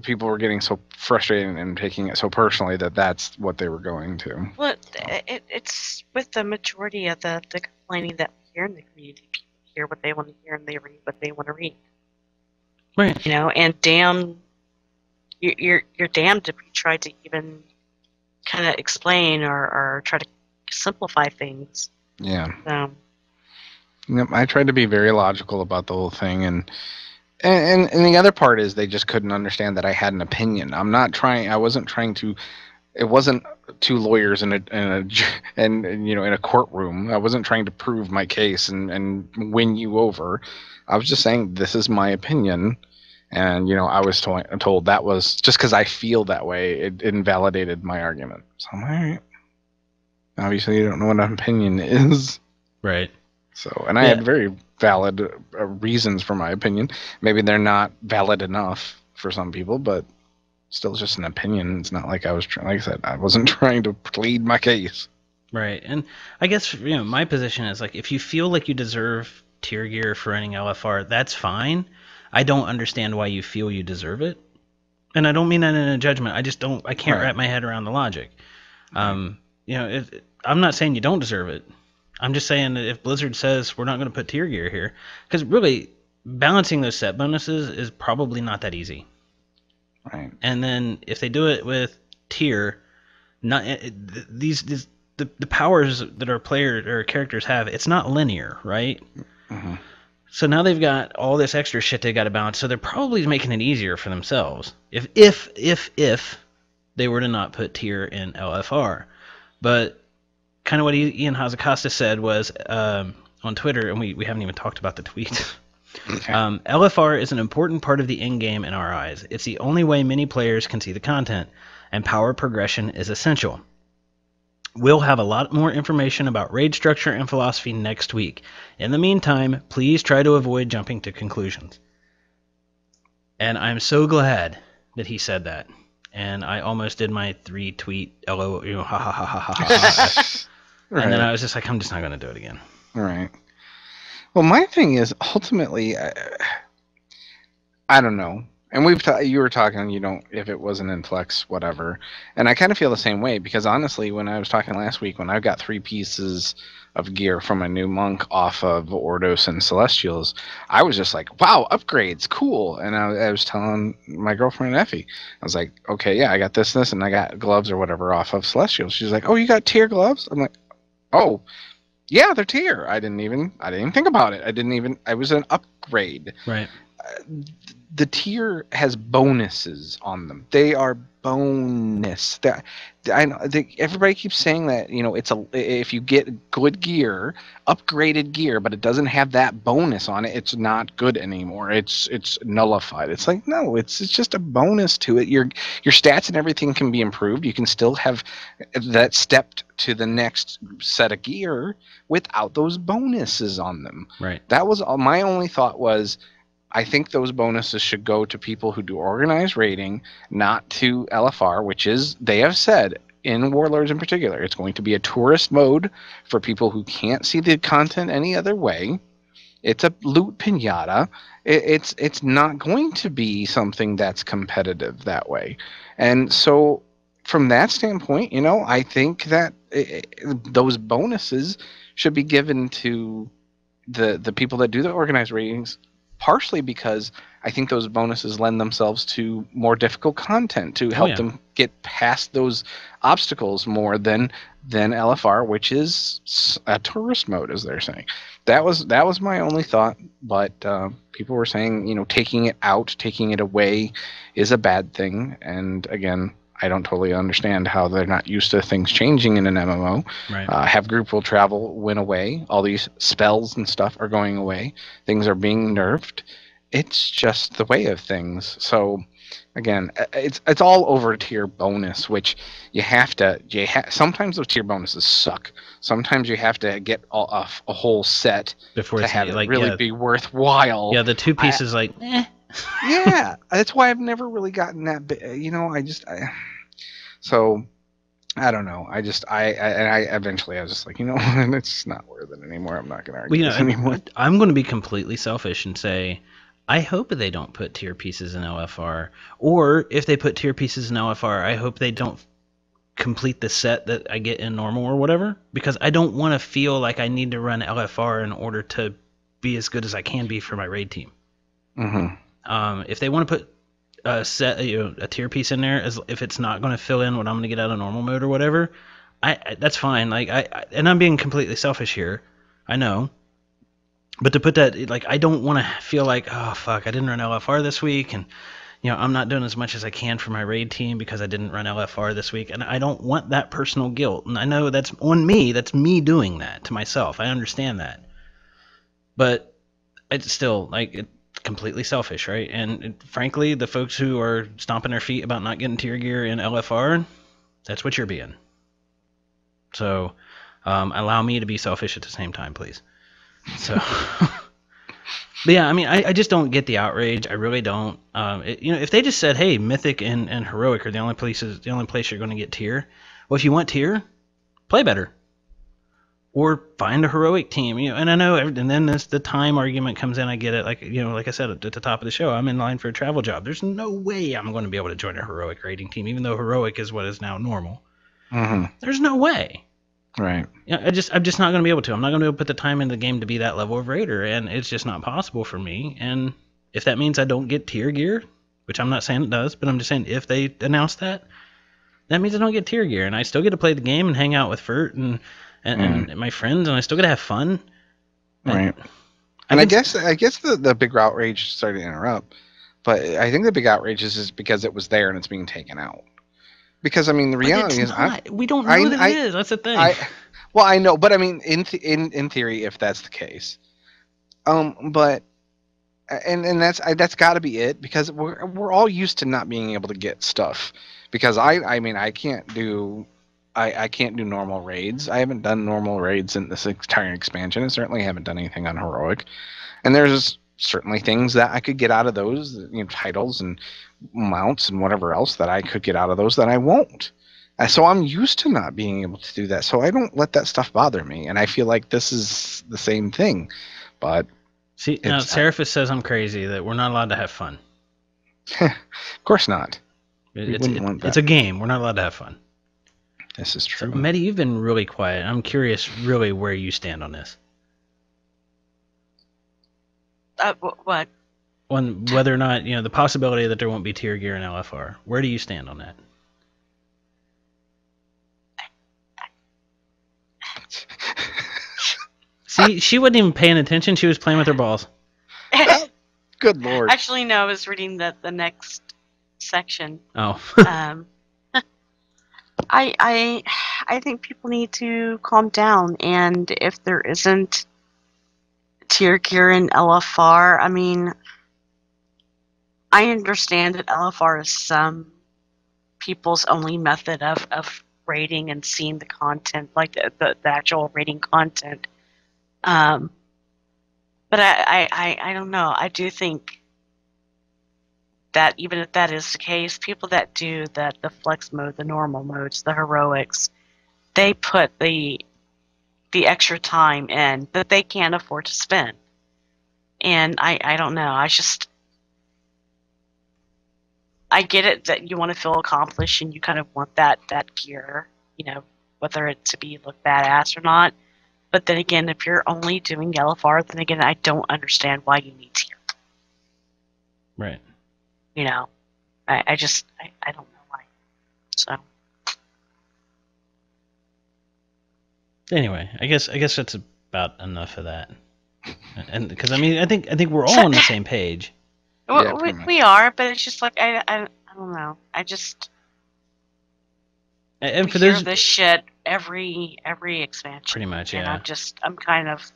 people were getting so frustrated and taking it so personally that that's what they were going to. Well, it's with the majority of the complaining that we hear in the community. People hear what they want to hear and they read what they want to read. Right. You know, and damn, you're damned if you try to even kind of explain or try to simplify things. Yeah. So. Yep, I tried to be very logical about the whole thing, and the other part is they just couldn't understand that I had an opinion. I wasn't trying to. It wasn't 2 lawyers in a courtroom. I wasn't trying to prove my case and win you over. I was just saying this is my opinion, and I was told that was just because I feel that way. It invalidated my argument. So I'm all right. Obviously, you don't know what an opinion is, right? So, and I had very valid reasons for my opinion. Maybe they're not valid enough for some people, but still, it's just an opinion. It's not like I was like I said, I wasn't trying to plead my case. Right, and I guess my position is like if you feel like you deserve tier gear for running LFR, that's fine. I don't understand why you feel you deserve it, and I don't mean that in a judgment. I just don't. I can't wrap my head around the logic. I'm not saying you don't deserve it. I'm just saying that if Blizzard says we're not going to put tier gear here, because really balancing those set bonuses is probably not that easy. Right. And then if they do it with tier, the powers that our characters have, it's not linear, right? Mm-hmm. So now they've got all this extra shit they got to balance. So they're probably making it easier for themselves if they were to not put tier in LFR. But kind of what Ian Hazacasta said was on Twitter, and we haven't even talked about the tweet. Okay. LFR is an important part of the in-game in our eyes. It's the only way many players can see the content, and power progression is essential. We'll have a lot more information about raid structure and philosophy next week. In the meantime, please try to avoid jumping to conclusions. And I'm so glad that he said that. And I almost did my 3-tweet LO, ha ha ha ha ha ha. Right. And then I was just like, I'm just not going to do it again. Right. Well, my thing is ultimately, I don't know. And you were talking, if it wasn't in Flex, whatever. And I kind of feel the same way because honestly, when I was talking last week, when I got 3 pieces of gear from a new monk off of Ordos and Celestials, I was just like, wow, upgrades, cool. And I was telling my girlfriend Effie, I was like, okay, yeah, I got this, and I got gloves or whatever off of Celestials. She's like, oh, you got tier gloves? I'm like, oh, yeah, they're tier. I didn't even think about it. I was an upgrade. Right. The tier has bonuses on them. They are bonus. I know everybody keeps saying that if you get good gear, upgraded gear, but it doesn't have that bonus on it, it's not good anymore. It's nullified. It's like no, it's just a bonus to it. Your stats and everything can be improved. You can still have that stepped to the next set of gear without those bonuses on them. Right. That was my only thought was. I think those bonuses should go to people who do organized raiding, not to LFR, which is, they have said, in Warlords in particular, it's going to be a tourist mode for people who can't see the content any other way. It's a loot pinata. It's not going to be something that's competitive that way. And so from that standpoint, I think that those bonuses should be given to the people that do the organized raidings, partially because I think those bonuses lend themselves to more difficult content to help them get past those obstacles more than LFR, which is a tourist mode, as they're saying. That was my only thought, but people were saying, taking it out, taking it away is a bad thing. And again, I don't totally understand how they're not used to things changing in an MMO. Right. Have group will travel went away. All these spells and stuff are going away. Things are being nerfed. It's just the way of things. So again, it's all over tier bonus, which sometimes those tier bonuses suck. Sometimes you have to get a whole set before to have it really be worthwhile. Yeah, the 2 pieces Yeah, that's why I've never really gotten that. So I don't know. I eventually I was just like, it's just not worth it anymore. I'm not going to argue this anymore. I'm going to be completely selfish and say, I hope they don't put tier pieces in LFR. Or if they put tier pieces in LFR, I hope they don't complete the set that I get in normal or whatever. Because I don't want to feel like I need to run LFR in order to be as good as I can be for my raid team. Mm-hmm. If they want to put a tier piece in there, if it's not going to fill in what I'm going to get out of normal mode or whatever, that's fine. And I'm being completely selfish here, I know. But to put that, I don't want to feel like, oh fuck, I didn't run LFR this week, and I'm not doing as much as I can for my raid team because I didn't run LFR this week, and I don't want that personal guilt. And I know that's on me. That's me doing that to myself. I understand that, but it's still it's completely selfish, right? And frankly, the folks who are stomping their feet about not getting tier gear in LFR, that's what you're being. So allow me to be selfish at the same time, please. So but yeah, I mean, I just don't get the outrage. I really don't. If they just said, hey, Mythic and Heroic are the only place you're going to get tier, well, if you want tier, play better. Or find a Heroic team, and I know, and then the time argument comes in. I get it, like I said at the top of the show, I'm in line for a travel job. There's no way I'm going to be able to join a Heroic raiding team, even though Heroic is what is now normal. Mm-hmm. There's no way. Right. I'm just not going to be able to. I'm not going to be able to put the time into the game to be that level of raider, and it's just not possible for me. And if that means I don't get tier gear, which I'm not saying it does, but I'm just saying if they announce that means I don't get tier gear, and I still get to play the game and hang out with Fert and my friends, and I still get to have fun. Right. And I guess the big outrage, sorry to interrupt, but I think the big outrage is because it was there and it's being taken out. Because I mean, the reality is, we don't know that it is. That's the thing. Well, I know, but I mean, in theory, if that's the case, but and that's got to be it, because we're all used to not being able to get stuff. Because I mean, I can't do normal raids. I haven't done normal raids in this entire expansion. I certainly haven't done anything on heroic, and there's certainly things that I could get out of those, titles and mounts and whatever else that I could get out of those that I won't. So I'm used to not being able to do that. So I don't let that stuff bother me. And I feel like this is the same thing. But see, now Seraphis says I'm crazy, that we're not allowed to have fun. Of course not. It's a game. We're not allowed to have fun. This is true. So, Medi, you've been really quiet. I'm curious really where you stand on this. What? On whether or not, the possibility that there won't be tier gear in LFR. Where do you stand on that? See, she wasn't even paying attention. She was playing with her balls. Good Lord. Actually, no, I was reading the next section. Oh. I think people need to calm down, and if there isn't tier gear in LFR, I mean, I understand that LFR is some people's only method of rating and seeing the content, like the actual rating content. But I don't know. I do think that even if that is the case, people that do the flex mode, the normal modes, the heroics, they put the extra time in that they can't afford to spend. And I don't know. I get it that you want to feel accomplished and you kind of want that gear, whether it to be look badass or not. But then again, if you're only doing LFR, then again, I don't understand why you need tier. Right. I don't know why. So. Anyway, I guess that's about enough of that. And because I think we're all on the same page. Well, we are, but it's just like I don't know. And for hear this shit every expansion. Pretty much, yeah. And I'm kind of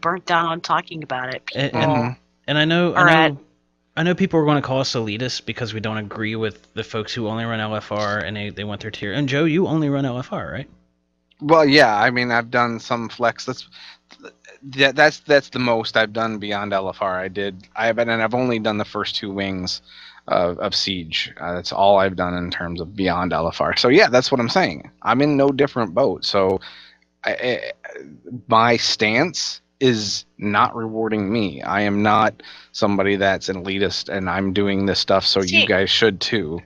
burnt down on talking about it. And I know people are going to call us elitist because we don't agree with the folks who only run LFR and they want their tier. And Joe, you only run LFR, right? Well, yeah. I mean, I've done some flex. That's the most I've done beyond LFR. I've only done the first 2 wings of Siege. That's all I've done in terms of beyond LFR. So yeah, that's what I'm saying. I'm in no different boat. So my stance is not rewarding me. I am not somebody that's an elitist, and I'm doing this stuff, so you guys should too.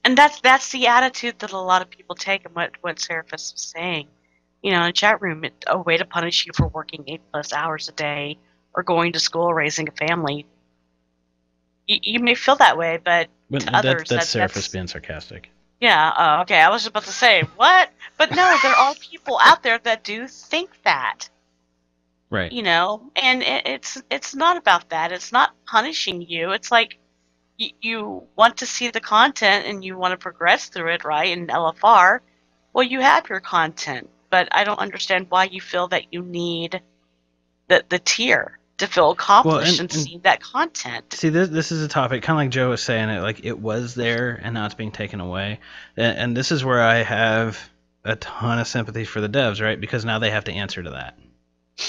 And that's the attitude that a lot of people take, and what Seraphis was saying. In the chat room, a way to punish you for working 8+ hours a day or going to school, raising a family. You may feel that way, but to others, that's Seraphis being sarcastic. Yeah. Okay. I was about to say what, but no, there are people out there that do think that. Right. And it's not about that. It's not punishing you. It's like you want to see the content and you want to progress through it, right? In LFR, well, you have your content, but I don't understand why you feel that you need the tier to feel accomplished and see that content. See, this is a topic, kind of like Joe was saying, it was there and now it's being taken away. And this is where I have a ton of sympathy for the devs, right? Because now they have to answer to that.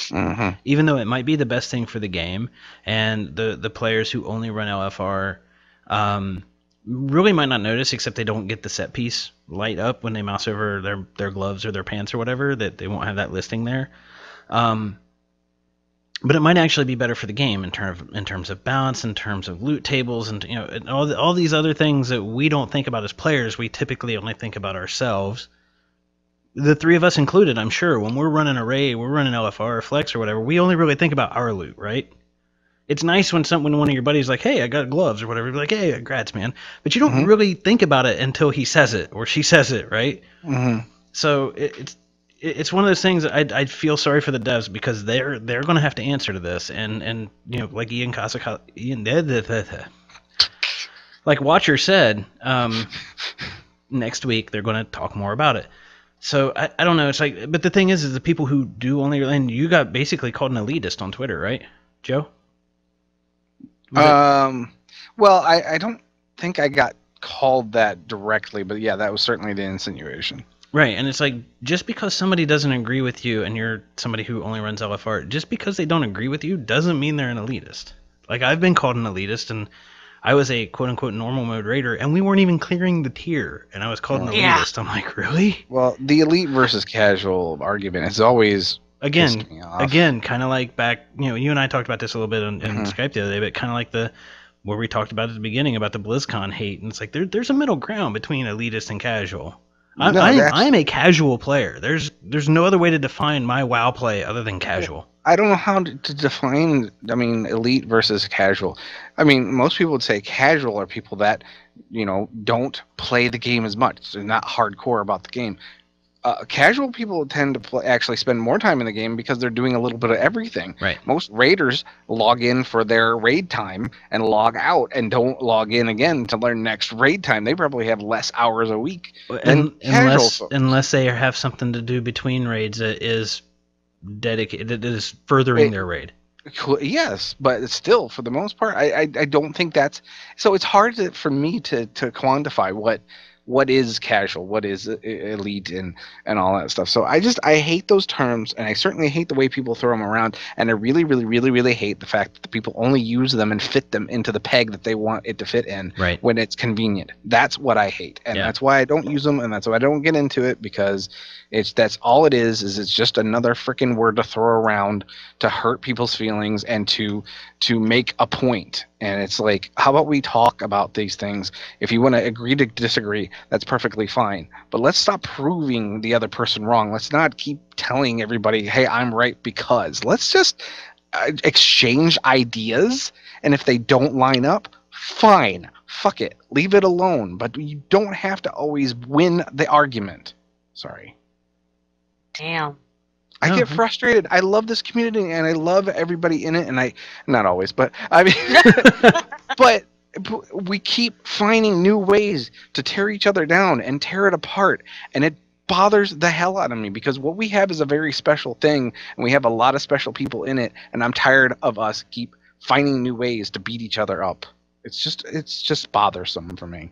Mm-hmm. Even though it might be the best thing for the game, and the players who only run LFR really might not notice, except they don't get the set piece light up when they mouse over their gloves or their pants or whatever, that they won't have that listing there. But it might actually be better for the game in terms of balance, in terms of loot tables, and and all these other things that we don't think about as players. We typically only think about ourselves. The 3 of us included, I'm sure, when we're running a raid, we're running LFR or Flex or whatever, we only really think about our loot, right? It's nice when one of your buddies is like, hey, I got gloves or whatever. You're like, hey, congrats, man. But you don't really think about it until he says it or she says it, right? Mm-hmm. So it's it's one of those things that I feel sorry for the devs because they're going to have to answer to this, and like like Watcher said, next week they're going to talk more about it. So I don't know. It's like, but the thing is the people who do only, and you got basically called an elitist on Twitter, right, Joe? Well, I don't think I got called that directly, but yeah, that was certainly the insinuation. Right, and it's like, just because somebody doesn't agree with you and you're somebody who only runs LFR, just because they don't agree with you doesn't mean they're an elitist. Like, I've been called an elitist, and I was a quote-unquote normal mode raider, and we weren't even clearing the tier, and I was called an elitist. I'm like, really? Well, the elite versus casual argument is always pissed me off. Again, kind of like back, you and I talked about this a little bit in Skype the other day, but kind of like where we talked about at the beginning about the BlizzCon hate, and it's like, there's a middle ground between elitist and casual. I'm a casual player. There's no other way to define my WoW play other than casual. I don't know how to define, elite versus casual. Most people would say casual are people that, don't play the game as much. They're not hardcore about the game. Casual people tend to actually spend more time in the game because they're doing a little bit of everything. Right. Most raiders log in for their raid time and log out and don't log in again until their next raid time. They probably have less hours a week than casual folks. Unless they have something to do between raids that is dedicated, that is furthering their raid. Yes, but still, for the most part, I don't think that's... So it's hard for me to quantify what is casual, what is elite, and all that stuff. So I hate those terms, and I certainly hate the way people throw them around, and I really, really, really, really hate the fact that the people only use them and fit them into the peg that they want it to fit in when it's convenient. That's what I hate, and that's why I don't use them, and that's why I don't get into it, because that's all it is it's just another freaking word to throw around to hurt people's feelings and to make a point. And it's like, how about we talk about these things? If you want to agree to disagree, that's perfectly fine. But let's stop proving the other person wrong. Let's not keep telling everybody, hey, I'm right because. Let's just exchange ideas. And if they don't line up, fine. Fuck it. Leave it alone. But you don't have to always win the argument. Sorry. Damn. I get frustrated. I love this community and I love everybody in it, and not always, but but we keep finding new ways to tear each other down and tear it apart, and it bothers the hell out of me because what we have is a very special thing, and we have a lot of special people in it, and I'm tired of us keep finding new ways to beat each other up. It's just bothersome for me.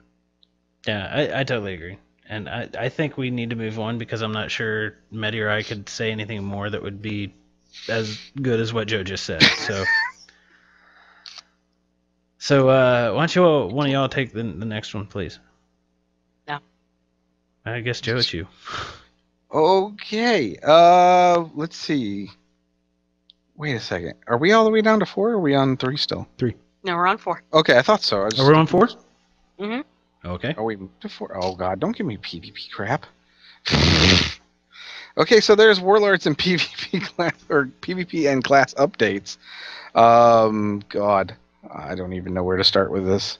Yeah, I totally agree. And I think we need to move on because I'm not sure Medi or I could say anything more that would be as good as what Joe just said. So why don't one of y'all take the next one, please? No. I guess, Joe, it's you. Okay. Let's see. Wait a second. Are we all the way down to 4 or are we on 3 still? 3. No, we're on 4. Okay, I thought so. Are we on 4? Mm-hmm. Okay. Are we moved to 4? Oh, God, don't give me PvP crap. Okay, so there's Warlords and PvP class, or PvP and class updates. God, I don't even know where to start with this.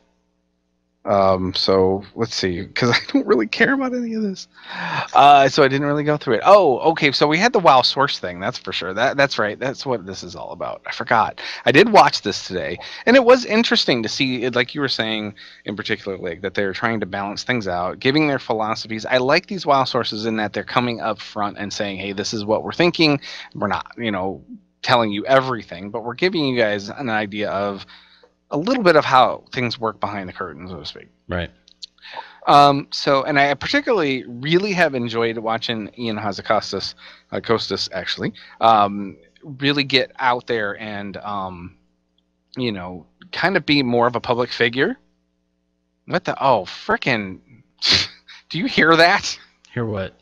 So let's see, because I don't really care about any of this. So I didn't really go through it. Oh, okay. So we had the WoW source thing. That's for sure. That's right. That's what this is all about. I forgot. I did watch this today, and it was interesting to see, like you were saying in particular, like that they're trying to balance things out, giving their philosophies. I like these WoW sources in that they're coming up front and saying, "Hey, this is what we're thinking. We're not, telling you everything, but we're giving you guys an idea of a little bit of how things work behind the curtain, so to speak." Right. And I particularly really have enjoyed watching Ian Hazacostas, actually, really get out there and, kind of be more of a public figure. Frickin', do you hear that? Hear what?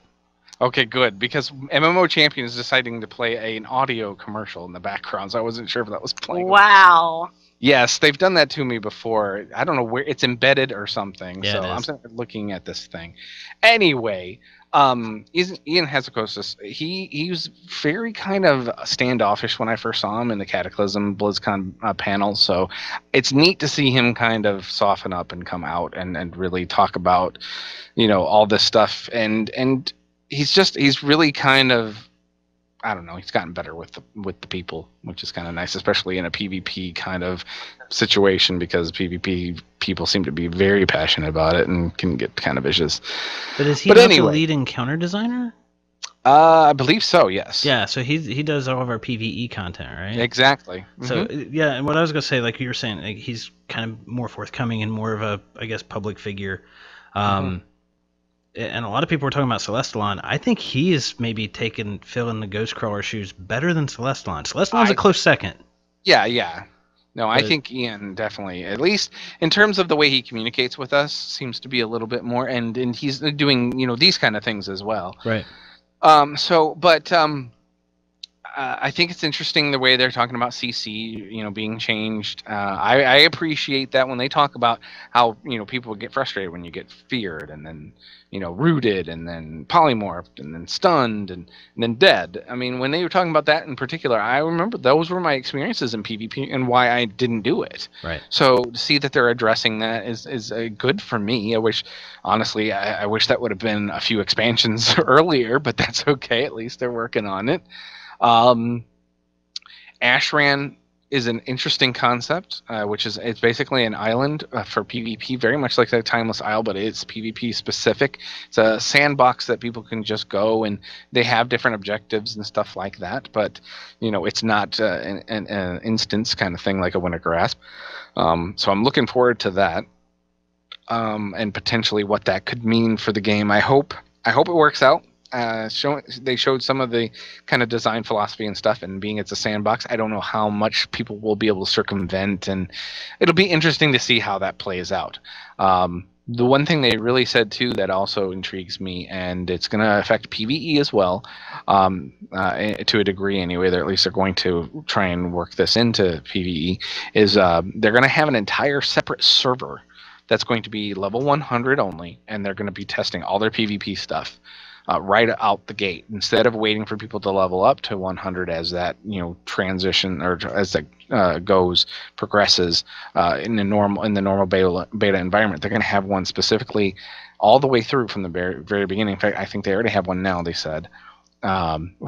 Okay, good, because MMO Champion is deciding to play an audio commercial in the background, so I wasn't sure if that was playing. Wow. Yes, they've done that to me before. I don't know where it's embedded or something. Yeah, so I'm looking at this thing. Anyway, Ian Hazacostas, he was very kind of standoffish when I first saw him in the Cataclysm BlizzCon panel. So it's neat to see him kind of soften up and come out and really talk about, all this stuff. And he's really kind of, I don't know, he's gotten better with the people, which is kind of nice, especially in a PvP kind of situation, because PvP people seem to be very passionate about it and can get kind of vicious. But is he not the lead encounter designer? I believe so, yes. Yeah, so he does all of our PvE content, right? Exactly. So yeah, and what I was gonna say, like you were saying, like, he's kind of more forthcoming and more of a, I guess, public figure. And a lot of people were talking about Celestalon. I think he is maybe filling the Ghostcrawler shoes better than Celestalon. Celestalon's a close second. Yeah. No, I think Ian definitely, at least in terms of the way he communicates with us, seems to be a little bit more, and he's doing, these kind of things as well. Right. I think it's interesting the way they're talking about CC, being changed. I appreciate that when they talk about how, people get frustrated when you get feared and then, rooted and then polymorphed and then stunned and then dead. I mean, when they were talking about that in particular, I remember those were my experiences in PvP and why I didn't do it. Right. So to see that they're addressing that is good for me. I wish, honestly, I wish that would have been a few expansions earlier, but that's okay. At least they're working on it. Ashran is an interesting concept, it's basically an island for PvP, very much like that Timeless Isle, but it's PvP specific. It's a sandbox that people can just go, and they have different objectives and stuff like that. But it's not an instance kind of thing like a Winter Grasp. So I'm looking forward to that, and potentially what that could mean for the game. I hope it works out. They showed some of the kind of design philosophy and stuff, and being it's a sandbox, I don't know how much people will be able to circumvent, and it'll be interesting to see how that plays out. The one thing they really said too that also intrigues me, and it's going to affect PvE as well, to a degree anyway. At least they're going to try and work this into PvE. Is they're going to have an entire separate server that's going to be level 100 only, and they're going to be testing all their PvP stuff. Right out the gate, instead of waiting for people to level up to 100 as that transition, or as that progresses in the normal beta environment. They're going to have one specifically all the way through from the very beginning. In fact, I think they already have one now. They said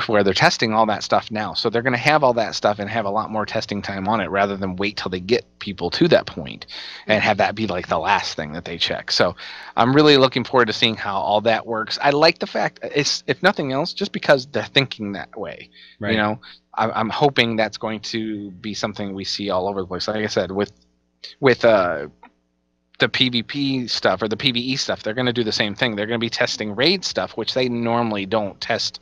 where they're testing all that stuff now. So they're going to have all that stuff and have a lot more testing time on it, rather than wait till they get people to that point and have that be like the last thing that they check. So I'm really looking forward to seeing how all that works. I like the fact it's, if nothing else, just because they're thinking that way. Right. I'm hoping that's going to be something we see all over the place. Like I said, with the PvP stuff or the PvE stuff, they're going to do the same thing. They're going to be testing raid stuff, which they normally don't test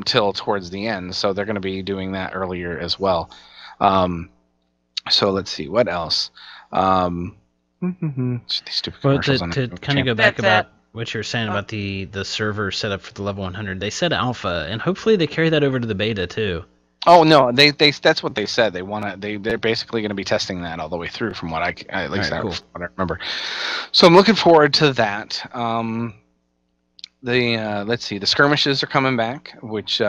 till towards the end. So they're going to be doing that earlier as well. So let's see what else. These stupid commercials to kind of go back about what you're saying about the server setup for the level 100. They said alpha, and hopefully they carry that over to the beta too. Oh no, they that's what they said. They're basically going to be testing that all the way through, from what what I remember. So I'm looking forward to that. Let's see, the skirmishes are coming back, which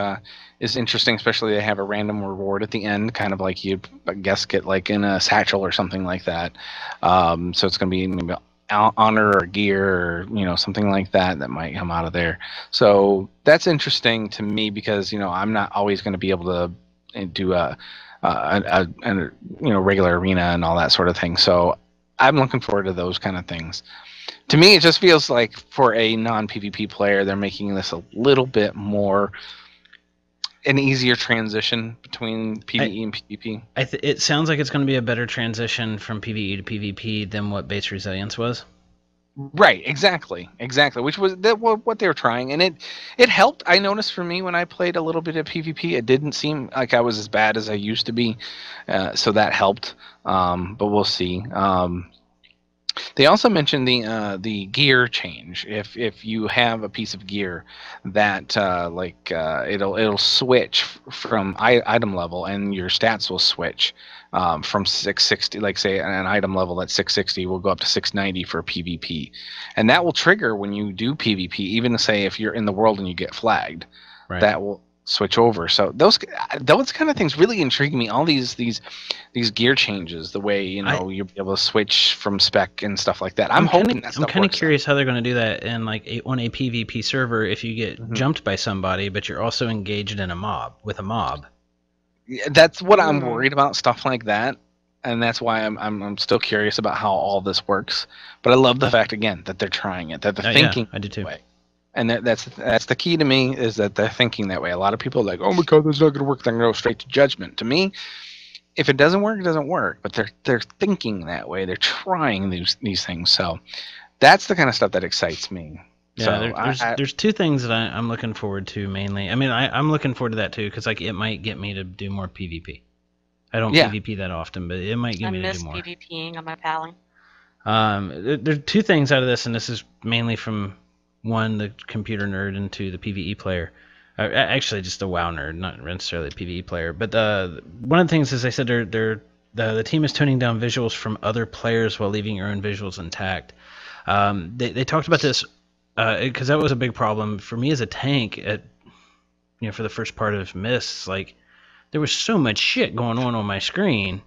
is interesting. Especially they have a random reward at the end, kind of like you, I guess, get like in a satchel or something like that. So it's going to be maybe honor or gear or something like that might come out of there. So that's interesting to me, because I'm not always going to be able to do a regular arena and all that sort of thing. So I'm looking forward to those kind of things. To me, it just feels like for a non-PvP player, they're making this a little bit more an easier transition between PvE and PvP. It sounds like it's going to be a better transition from PvE to PvP than what base resilience was. Right, exactly, which was what they were trying, and it helped. I noticed for me when I played a little bit of PvP, it didn't seem like I was as bad as I used to be, so that helped. But we'll see. They also mentioned the gear change. If you have a piece of gear that it'll switch from item level, and your stats will switch from 660, like say an item level at 660 will go up to 690 for PvP, and that will trigger when you do PvP. Even say if you're in the world and you get flagged, right. That will switch over. So those kind of things really intrigue me. All these gear changes, the way you'll be able to switch from spec and stuff like that. I'm hoping that stuff I'm kind of works curious how they're going to do that in on a PvP server if you get jumped by somebody, but you're also engaged in a mob. Yeah, that's what I'm worried about, stuff like that. And that's why I'm still curious about how all this works. But I love the fact, again, that they're trying it, that they're thinking. I do too. Way. And that's the key to me, is that they're thinking that way. A lot of people are like, oh my God, that's not going to work. They're going to go straight to judgment. To me, if it doesn't work, it doesn't work. But they're thinking that way. They're trying these things. So that's the kind of stuff that excites me. Yeah, so there's two things that I'm looking forward to mainly. I mean, I'm looking forward to that too, because it might get me to do more PvP. I don't PvP that often, but it might get me to do more. I miss PvPing on my palling. There's two things out of this, and this is mainly from one, the computer nerd, and two, the PvE player. Actually, just a WoW nerd, not necessarily a PvE player. But one of the things is they said the team is tuning down visuals from other players while leaving your own visuals intact. They talked about this because that was a big problem for me as a tank for the first part of Mists. Like, there was so much shit going on my screen,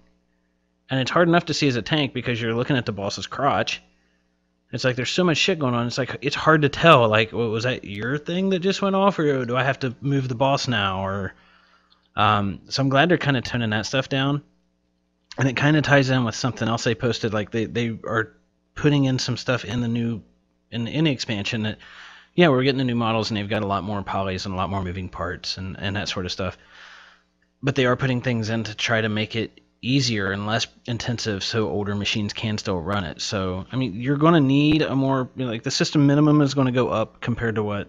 and it's hard enough to see as a tank because you're looking at the boss's crotch. It's like there's so much shit going on. It's like it's hard to tell. Like, was that your thing that just went off, or do I have to move the boss now? Or so I'm glad they're kind of toning that stuff down, and it kind of ties in with something else they posted. Like they are putting in some stuff in the expansion that, yeah, we're getting the new models and they've got a lot more polys and a lot more moving parts and that sort of stuff. But they are putting things in to try to make it easier and less intensive so older machines can still run it. So, I mean, you're going to need a more, the system minimum is going to go up compared to what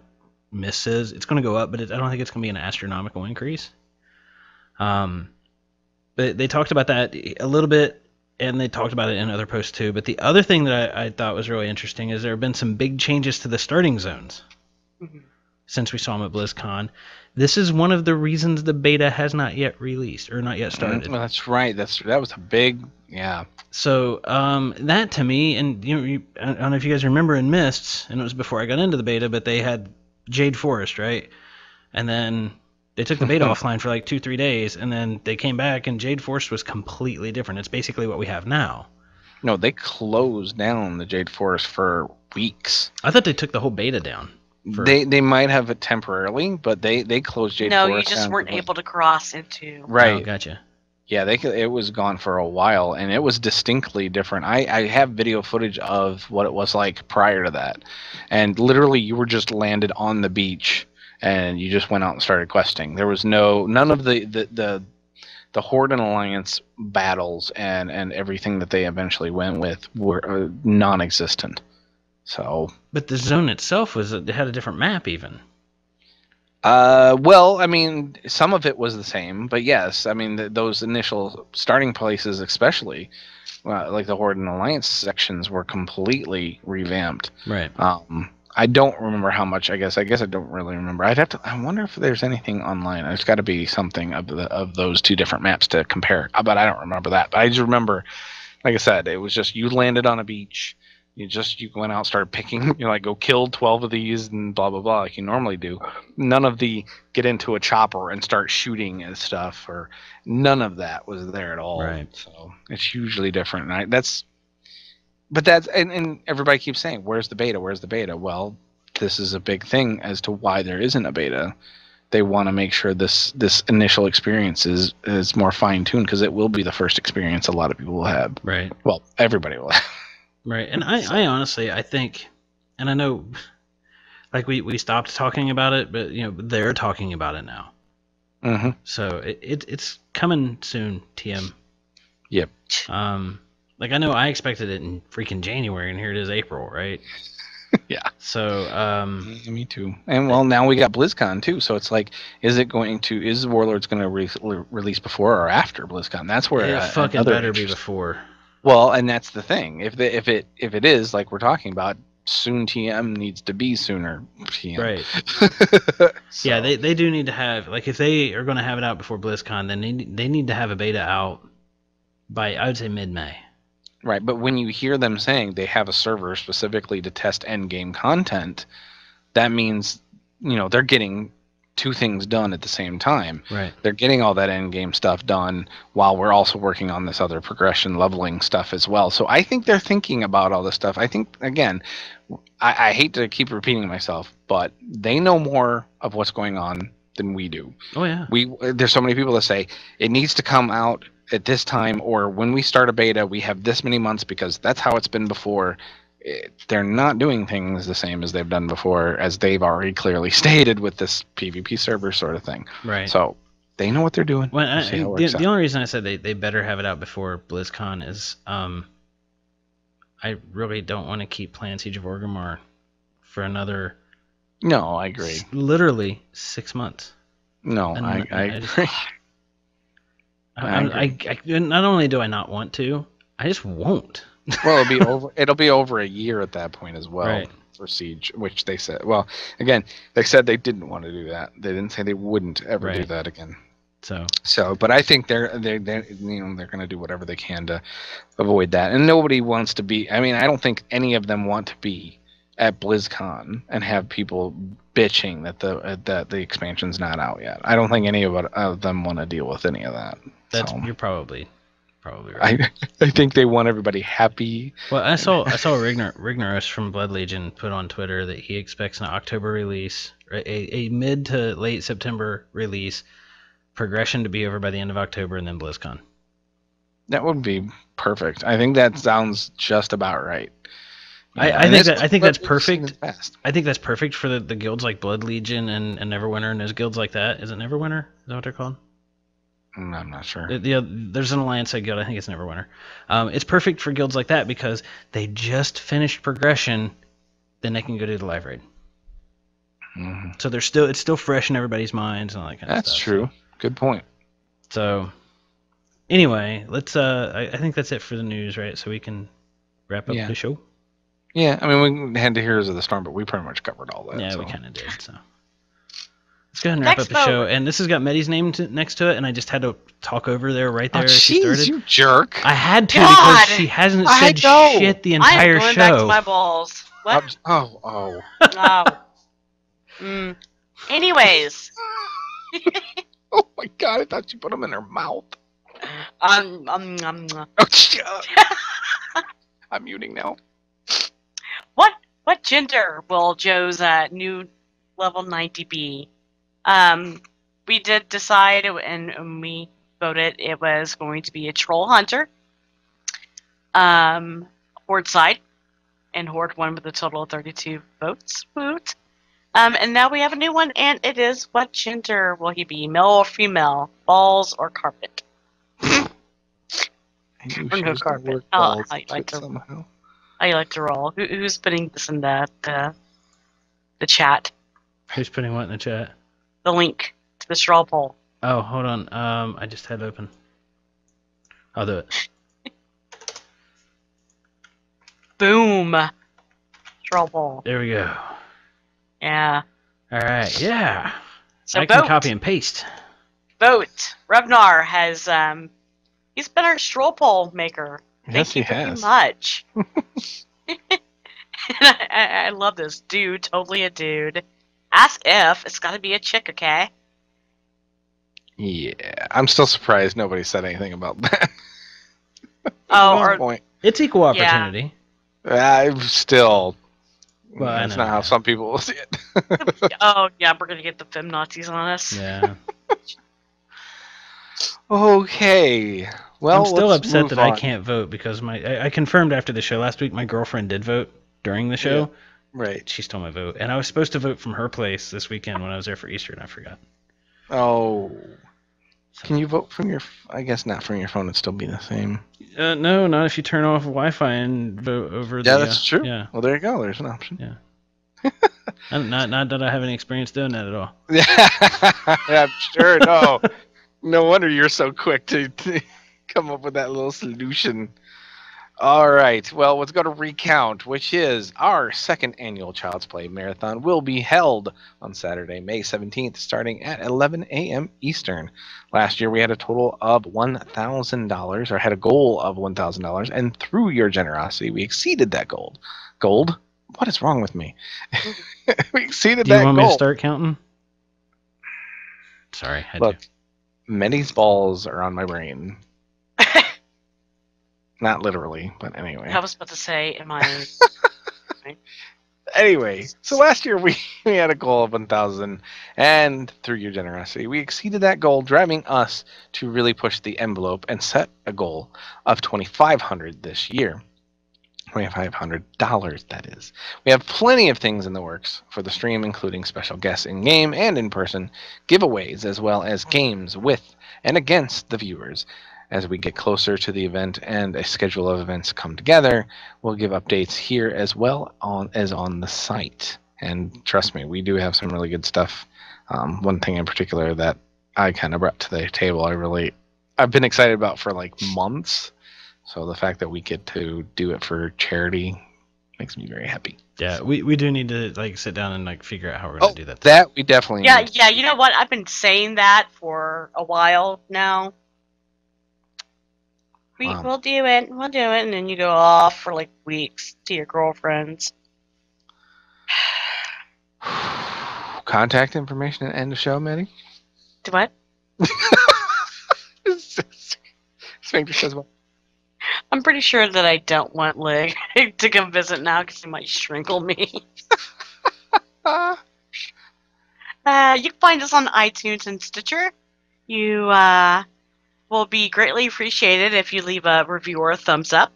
Mist is. It's going to go up, but I don't think it's going to be an astronomical increase. But they talked about that a little bit, and they talked about it in other posts too. But the other thing that I thought was really interesting is there have been some big changes to the starting zones since we saw them at BlizzCon. This is one of the reasons the beta has not yet released or not yet started. Well, that's right. That was a big, yeah. So that to me, and I don't know if you guys remember in Mists, and it was before I got into the beta, but they had Jade Forest, right? And then they took the beta offline for like 2-3 days, and then they came back, and Jade Forest was completely different. It's basically what we have now. No, they closed down the Jade Forest for weeks. I thought they took the whole beta down. They might have it temporarily, but they closed Jade Forest. No, you just weren't able to cross into. Right. Oh, gotcha. Yeah, it was gone for a while, and it was distinctly different. I have video footage of what it was like prior to that, and literally you were just landed on the beach, and you just went out and started questing. There was none of the Horde and Alliance battles and everything that they eventually went with were non-existent. So, but the zone itself it had a different map even. Well, I mean, some of it was the same, but yes, I mean those initial starting places, especially like the Horde and Alliance sections, were completely revamped. Right. I don't remember how much. I guess I don't really remember. I wonder if there's anything online. There's got to be something of those two different maps to compare. But I don't remember that. But I just remember, like I said, it was just you landed on a beach. You went out, started picking, go kill 12 of these and blah, blah, blah, like you normally do. None of the get into a chopper and start shooting and stuff, or none of that was there at all. Right. So it's hugely different. And and everybody keeps saying, where's the beta? Where's the beta? Well, this is a big thing as to why there isn't a beta. They want to make sure this initial experience is more fine-tuned, because it will be the first experience a lot of people will have. Right. Well, everybody will have. Right, and I honestly, I think, and I know, like we stopped talking about it, but they're talking about it now. Mm-hmm. So it's coming soon, TM. Yep. Like I know I expected it in freaking January, and here it is April, right? Yeah. So me too. And well, now we got BlizzCon too, so it's like, is Warlords going to release before or after BlizzCon? That's where it fucking better be before. Well, and that's the thing. If it is like we're talking about, soon TM needs to be sooner TM. Right. So. Yeah, they do need to have, like, if they are going to have it out before BlizzCon, then they need to have a beta out by, I would say, mid-May. Right, but when you hear them saying they have a server specifically to test endgame content, that means they're getting two things done at the same time. Right. They're getting all that end game stuff done while we're also working on this other progression leveling stuff as well. So I think they're thinking about all this stuff. I think, again, I hate to keep repeating myself, but they know more of what's going on than we do. Oh yeah. There's so many people that say it needs to come out at this time, or when we start a beta, we have this many months because that's how it's been before. They're not doing things the same as they've done before, as they've already clearly stated with this PvP server sort of thing. Right. So they know what they're doing. Well, We'll see how it works the out. only reason I said they better have it out before BlizzCon is I really don't want to keep playing Siege of Orgrimmar for another. No, I agree. Literally 6 months. No, And I agree. Not only do I not want to, I just won't. Well, it'll be over a year at that point as well. Right. For Siege, which they said. Well, again, they said they didn't want to do that. They didn't say they wouldn't ever do Right. that again. So, but I think they're going to do whatever they can to avoid that. And nobody wants to be. I mean, I don't think any of them want to be at BlizzCon and have people bitching that the expansion's not out yet. I don't think any of them want to deal with any of that. you're probably right. I think they want everybody happy. Well, I saw Rignorous from Blood Legion put on Twitter that he expects an October release, a mid to late September release, progression to be over by the end of October, and then BlizzCon. That would be perfect. I think that sounds just about right. I think that's perfect. I think that's perfect for the guilds like Blood Legion and Neverwinter, and there's guilds like that. Is it Neverwinter? Is that what they're called? I'm not sure. There's an Alliance side guild. I think it's Neverwinter. It's perfect for guilds like that because they just finished progression, then they can go do the live raid. Mm-hmm. So it's still fresh in everybody's minds and all that kind of stuff. That's true. Good point. So anyway, let's. I think that's it for the news, right? So we can wrap up the show. Yeah, I mean, we can head to Heroes of the Storm, but we pretty much covered all that. Yeah, we kind of did. So let's go ahead and wrap up the show. And this has got Medi's name next to it, and I just had to talk over there right there as she started. You jerk! I had to because she hasn't said shit the entire I'm going show. back to my balls. What? Oh. Anyways. Oh my god! I thought you put them in her mouth. Oh, I'm muting now. What gender will Joe's new level 90 be? We did decide, and we voted it was going to be a troll hunter. Horde side, and Horde won with a total of 32 votes. Woot. And now we have a new one, and it is what gender will he be? Male or female? Balls or carpet? Or no carpet. How you like to roll? Who's putting this in the chat? Who's putting what in the chat? The link to the straw poll. Oh, hold on. I just had it open. I'll do it. Boom. Straw poll. There we go. Yeah. All right. Yeah. So I can copy and paste. Vote. Revnar has he's been our straw poll maker. Yes, Thank you he very has. much. I love this dude. Totally a dude. Ask if it's got to be a chick, okay? Yeah, I'm still surprised nobody said anything about that. Point. It's equal opportunity. I'm still. Well, that's not how some people will see it. Oh yeah, we're gonna get the fem Nazis on us. Yeah. Okay. Well, I'm still let's upset move that on. I can't vote because I confirmed after the show last week my girlfriend did vote during the show. Yeah. Right. She stole my vote, and I was supposed to vote from her place this weekend when I was there for Easter, and I forgot. Oh. Can you vote from your? I guess not from your phone. It'd still be the same. No, not if you turn off Wi-Fi and vote over the. Yeah, that's true. Yeah. Well, there you go. There's an option. Yeah. Not that I have any experience doing that at all. Yeah, I'm sure. No, no wonder you're so quick to come up with that little solution. All right. Well, let's go to Recount, which is our second annual Child's Play Marathon. Will be held on Saturday, May 17th, starting at 11 a.m. Eastern. Last year, we had a total of $1,000, or had a goal of $1,000, and through your generosity, we exceeded that goal. Gold? What is wrong with me? We exceeded that goal. Do you want me to start counting? Sorry. Look, Medi's balls are on my brain. Not literally, but anyway. I was about to say, am I... Anyway, so last year we had a goal of 1,000, and through your generosity, we exceeded that goal, driving us to really push the envelope and set a goal of $2,500 this year. $2,500, that is. We have plenty of things in the works for the stream, including special guests in-game and in-person, giveaways, as well as games with and against the viewers. As we get closer to the event and a schedule of events come together, we'll give updates here as well as on the site. And trust me, we do have some really good stuff. One thing in particular that I kind of brought to the table, I've been excited about for like months. So the fact that we get to do it for charity makes me very happy. Yeah, we do need to like sit down and like figure out how we're gonna do that. That we definitely need. Yeah, you know what? I've been saying that for a while now. We'll do it, and then you go off for like weeks to your girlfriends. Contact information at end of show, Medi? Do what? Sphincter says what? I'm pretty sure that I don't want Lig to come visit now because he might shrinkle me. You can find us on iTunes and Stitcher. You will be greatly appreciated if you leave a review or a thumbs up.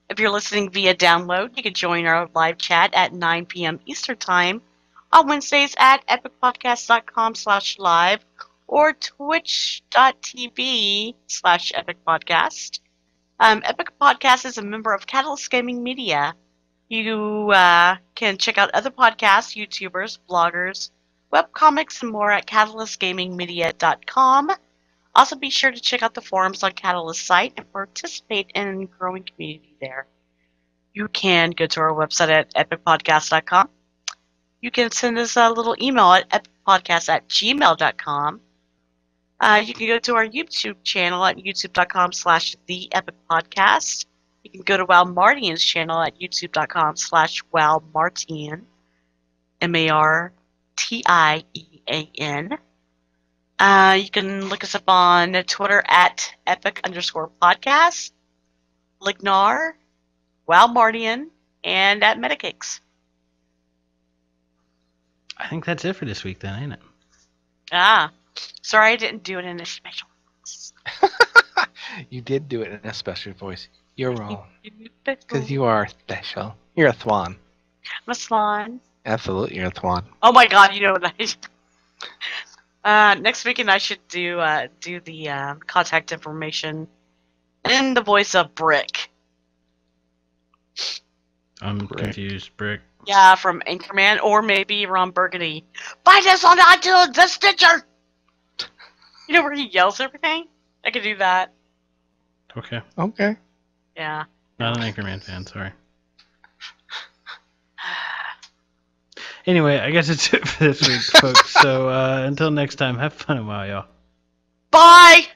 If you're listening via download, you can join our live chat at 9 p.m. Eastern Time on Wednesdays at epicpodcast.com/live or twitch.tv/epicpodcast. Epic Podcast is a member of Catalyst Gaming Media. You can check out other podcasts, YouTubers, bloggers, webcomics, and more at catalystgamingmedia.com. Also, be sure to check out the forums on Catalyst's site and participate in a growing community there. You can go to our website at epicpodcast.com. You can send us a little email at epicpodcast@gmail.com. You can go to our YouTube channel at youtube.com/theepicpodcast. You can go to Walmartian's channel at youtube.com/Walmartian, MARTIEAN. You can look us up on Twitter at epic_podcast, Lignar, Walmartian, and at Medicakes. I think that's it for this week then, ain't it? Sorry I didn't do it in a special voice. You did do it in a special voice. You're wrong. Because you are special. You're a Thwan. I'm a swan. Absolutely, you're a Thwan. Oh my god, you know what next weekend I should do the contact information in the voice of Brick. I'm confused, Brick. Yeah, from Anchorman, or maybe Ron Burgundy. Find us on iTunes and Stitcher! You know where he yells everything? I could do that. Okay. Okay. Yeah. Not an Anchorman fan, sorry. Anyway, I guess it's it for this week, folks. So until next time, have fun a while, y'all. Bye!